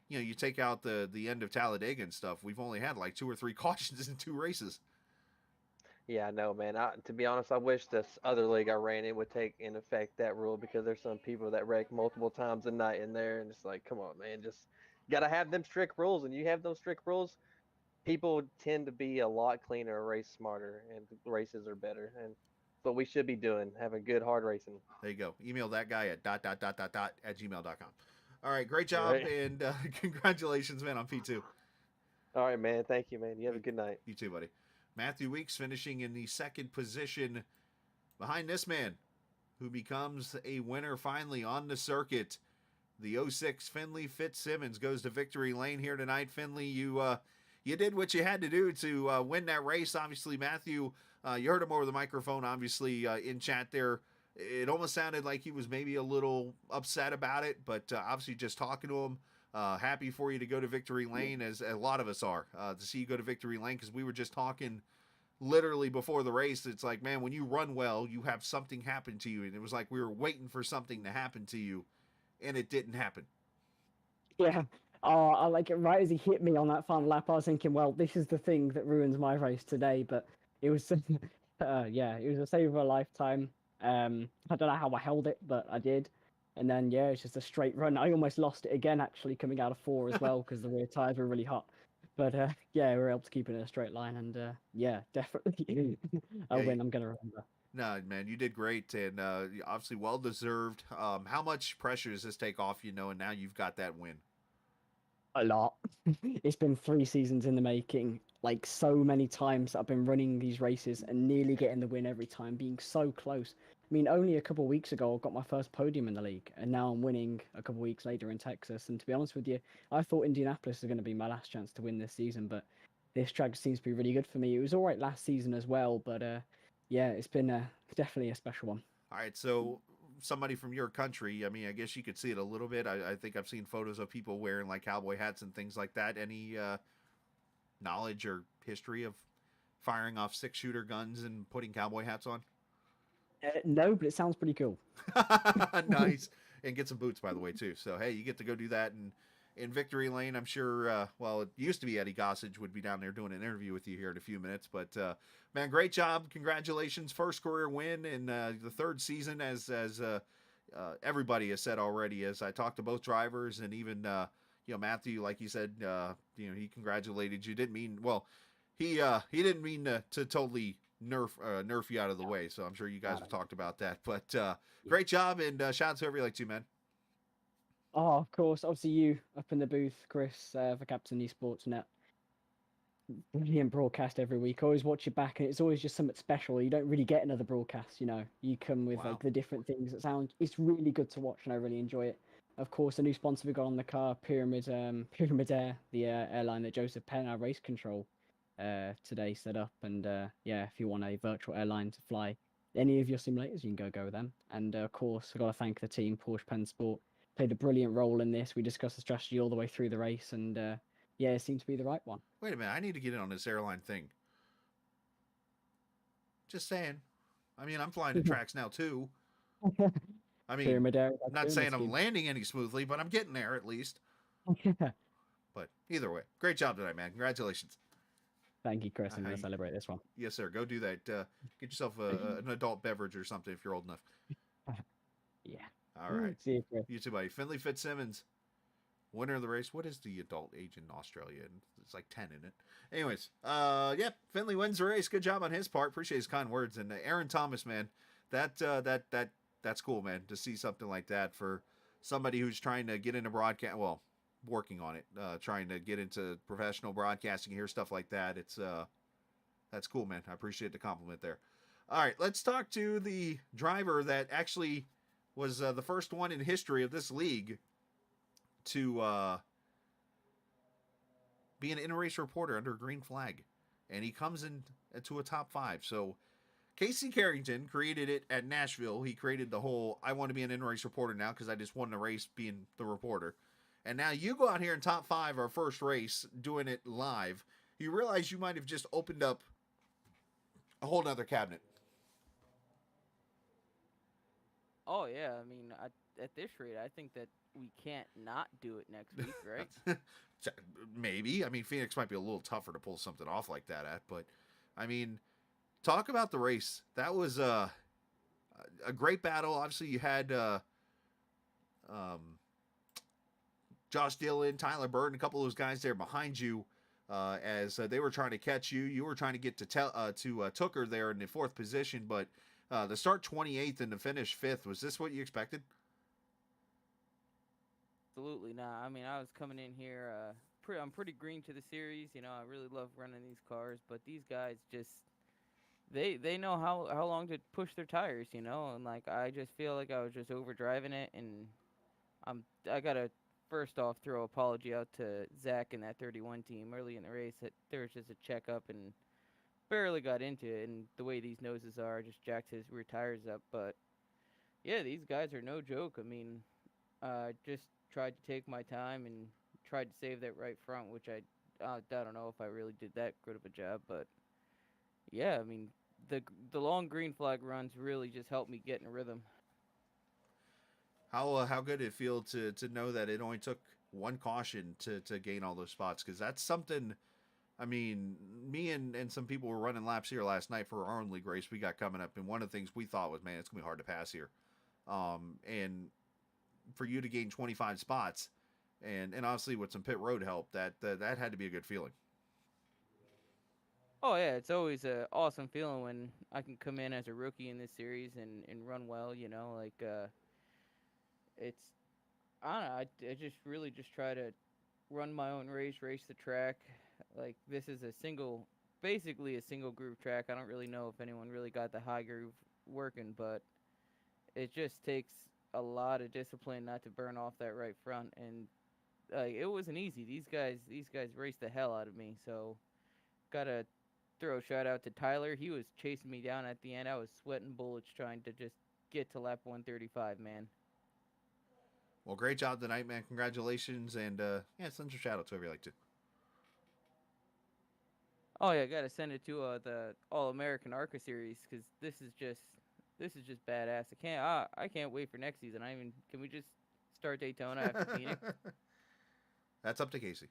you take out the end of Talladega and stuff. We've only had like 2 or 3 cautions in 2 races. Yeah, I know, man. To be honest, I wish this other league I ran in would take in effect that rule because there's some people that wreck multiple times a night in there, and it's like, come on, man, just gotta have them strict rules. And you have those strict rules, people tend to be a lot cleaner, race smarter, and races are better. And what we should be doing, having good hard racing. There you go. Email that guy at ... at gmail.com. All right, great job, Right. and congratulations, man, on P2. All right, man. Thank you, man. You have a good night. You too, buddy. Matthew Weeks finishing in the second position behind this man, who becomes a winner finally on the circuit. The 06 Finley Fitzsimmons goes to victory lane here tonight. Finley, you did what you had to do to win that race. Obviously, Matthew, you heard him over the microphone, obviously, in chat there. It almost sounded like he was maybe a little upset about it, but obviously just talking to him, happy for you to go to victory lane, as a lot of us are, to see you go to victory lane, because we were just talking literally before the race. It's like, man, when you run well, you have something happen to you, and it was like we were waiting for something to happen to you, and it didn't happen. Yeah. Oh, I like it. Right as he hit me on that final lap, I was thinking, well, this is the thing that ruins my race today. But it was, yeah, it was a save of a lifetime. I don't know how I held it, but I did. And then, yeah, it's just a straight run. I almost lost it again, actually, coming out of 4 as well, because the rear tires were really hot. But yeah, we were able to keep it in a straight line, and yeah, definitely a win. I'm gonna remember. No, man, you did great, and obviously well deserved. How much pressure does this take off you, and now you've got that win? A lot. It's been 3 seasons in the making. Like, so many times I've been running these races and nearly getting the win every time, being so close. I mean, only a couple of weeks ago I got my first podium in the league, and now I'm winning a couple of weeks later in Texas. And to be honest with you, I thought Indianapolis was going to be my last chance to win this season, but this track seems to be really good for me. It was all right last season as well, but yeah, it's been definitely a special one. All right, so somebody from your country, I mean, I guess you could see it a little bit. I think I've seen photos of people wearing like cowboy hats and things like that. Any knowledge or history of firing off 6-shooter guns and putting cowboy hats on? No, but it sounds pretty cool. Nice. And get some boots, by the way, too. So, hey, you get to go do that in Victory Lane. I'm sure, well, it used to be Eddie Gossage would be down there doing an interview with you here in a few minutes. But, man, great job. Congratulations. First career win in the 3rd season, as everybody has said already, as I talked to both drivers, and even, Matthew, like you said, he congratulated you. Didn't mean, well, he didn't mean to totally nerf you out of the way, so I'm sure you guys have talked about that. But great job, and shout out to whoever you like to, man. Oh, of course. Obviously, you up in the booth, Chris, for Captain Esportsnet. Brilliant broadcast every week. Always watch your back, and it's always just something special. You don't really get another broadcast, You come with like the different things that sound. It's really good to watch, and I really enjoy it. Of course, a new sponsor we got on the car, Pyramid Air, the airline that Joseph Penn, our race control, today set up, and yeah, if you want a virtual airline to fly any of your simulators, you can go with them. And of course, I got to thank the team. Porsche Penn Sport played a brilliant role in this. We discussed the strategy all the way through the race, and yeah, it seemed to be the right one. Wait a minute, I need to get in on this airline thing. Just saying. I mean, I'm flying to tracks now too. I mean, Pyramid area, not saying I'm scheme. landing any smoothly, but I'm getting there at least. Yeah. But either way, great job tonight, man. Congratulations. Thank you, Chris. I'm going to celebrate this one. Yes, sir. Go do that. Get yourself an adult beverage or something if you're old enough. Yeah. All right. See you, Chris. You too, buddy. Finley Fitzsimmons, winner of the race. What is the adult age in Australia? It's like 10, isn't it? Anyways, yeah, Finley wins the race. Good job on his part. Appreciate his kind words. And Aaron Thomas, man, that's cool, man, to see something like that for somebody who's trying to get into broadcast. Well, working on it, trying to get into professional broadcasting, hear stuff like that. That's cool, man. I appreciate the compliment there. All right, let's talk to the driver that actually was the first one in history of this league to be an in-race reporter under a green flag, and he comes into a top 5. So Casey Carrington created it at Nashville. He created the whole I want to be an in-race reporter now because I just won the race being the reporter. And now you go out here in top 5, our first race, doing it live. You realize you might have just opened up a whole nother cabinet. Oh yeah, I mean, at this rate, I think that we can't not do it next week, right? Maybe. I mean, Phoenix might be a little tougher to pull something off like that at, but I mean, talk about the race. That was a great battle. Obviously, you had Josh Dillon, Tyler Bird, and a couple of those guys there behind you as they were trying to catch you. You were trying to get to Tooker there in the 4th position, but the start 28th and the finish 5th. Was this what you expected? Absolutely not. I mean, I was coming in here. I'm pretty green to the series. You know, I really love running these cars, but these guys just they know how long to push their tires. You know, and like I just feel like I was just overdriving it, and I gotta first off throw apology out to Zach and that 31 team early in the race. That there was just a checkup and barely got into it, and the way these noses are, just jacked his rear tires up. But yeah, these guys are no joke. I mean, just tried to take my time and tried to save that right front, which I don't know if I really did that good of a job, but yeah, I mean, the long green flag runs really just helped me get in a rhythm. How good did it feel to know that it only took one caution to gain all those spots? Because that's something. I mean, me and some people were running laps here last night for our own league race we got coming up, and one of the things we thought was, man, it's gonna be hard to pass here, and for you to gain 25 spots, and obviously with some pit road help, that had to be a good feeling. Oh yeah, it's always a awesome feeling when I can come in as a rookie in this series and run well. You know, like it's I don't know. I just really just try to run my own race the track. Like this is basically a single groove track. I don't really know if anyone really got the high groove working, but it just takes a lot of discipline not to burn off that right front, and it wasn't easy. These guys raced the hell out of me, so gotta throw a shout out to Tyler. He was chasing me down at the end. I was sweating bullets trying to just get to lap 135, man. Well, great job tonight, man. Congratulations, and yeah, send your shout out to whoever you like to. Oh yeah, gotta send it to the All American ARCA Series, because this is just badass. I can't wait for next season. Can we just start Daytona after Phoenix? That's up to Casey.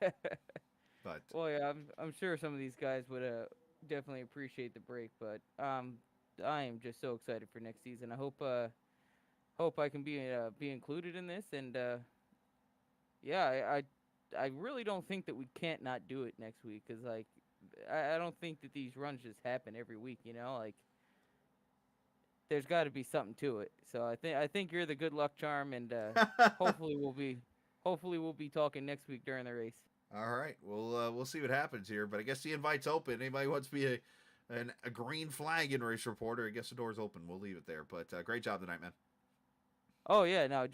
But well, yeah, I'm sure some of these guys would definitely appreciate the break, but I am just so excited for next season. I hope I can be included in this, and yeah, I really don't think that we can't not do it next week, because like I don't think that these runs just happen every week, you know, like there's got to be something to it. So I think you're the good luck charm, and hopefully we'll be talking next week during the race. all right, we'll see what happens here. But I guess the invite's open. Anybody wants to be a green flag in race reporter? I guess the door's open. We'll leave it there. But great job tonight, man. Oh yeah, no,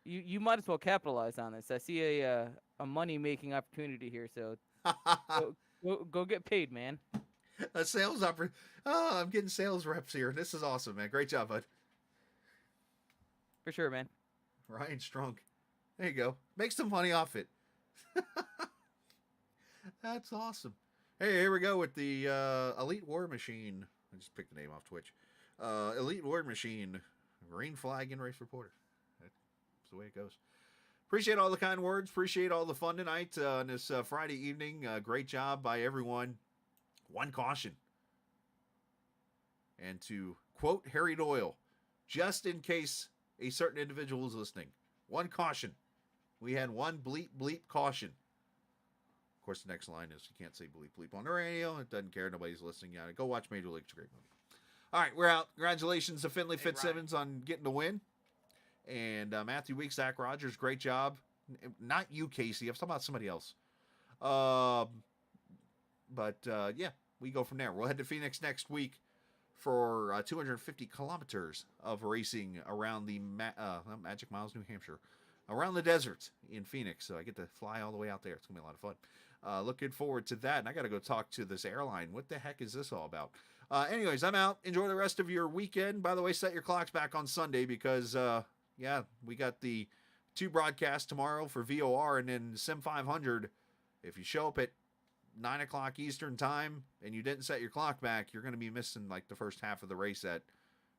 You might as well capitalize on this. I see a money making opportunity here, so go get paid, man. A sales opportunity. Oh, I'm getting sales reps here. This is awesome, man. Great job, bud. For sure, man. Ryan Strunk. There you go. Make some money off it. That's awesome. Hey, here we go with the Elite War Machine. I just picked the name off Twitch. Elite War Machine. Green flag and race reporter. That's the way it goes. Appreciate all the kind words. Appreciate all the fun tonight on this Friday evening. Great job by everyone. One caution. And to quote Harry Doyle, just in case a certain individual is listening, one caution. We had one bleep bleep caution. Of course, the next line is you can't say bleep bleep on the radio. It doesn't care. Nobody's listening. Go watch Major League. It's a great movie. All right, we're out. Congratulations to Finley Fitzsimmons on getting the win. And Matthew Weeks, Zach Rogers, great job. Not you, Casey. I'm talking about somebody else. Yeah, we go from there. We'll head to Phoenix next week for 250 kilometers of racing around the Magic Miles, New Hampshire. Around the desert in Phoenix. So I get to fly all the way out there. It's going to be a lot of fun. Looking forward to that. And I got to go talk to this airline. What the heck is this all about? Anyways, I'm out. Enjoy the rest of your weekend. By the way, set your clocks back on Sunday because, we got the 2 broadcasts tomorrow for VOR and then Sim 500. If you show up at 9 o'clock Eastern time and you didn't set your clock back, you're going to be missing like the first half of the race at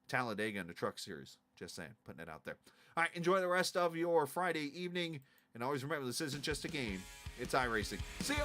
Talladega in the Truck Series. Just saying, putting it out there. All right, enjoy the rest of your Friday evening. And always remember, this isn't just a game. It's iRacing. See ya!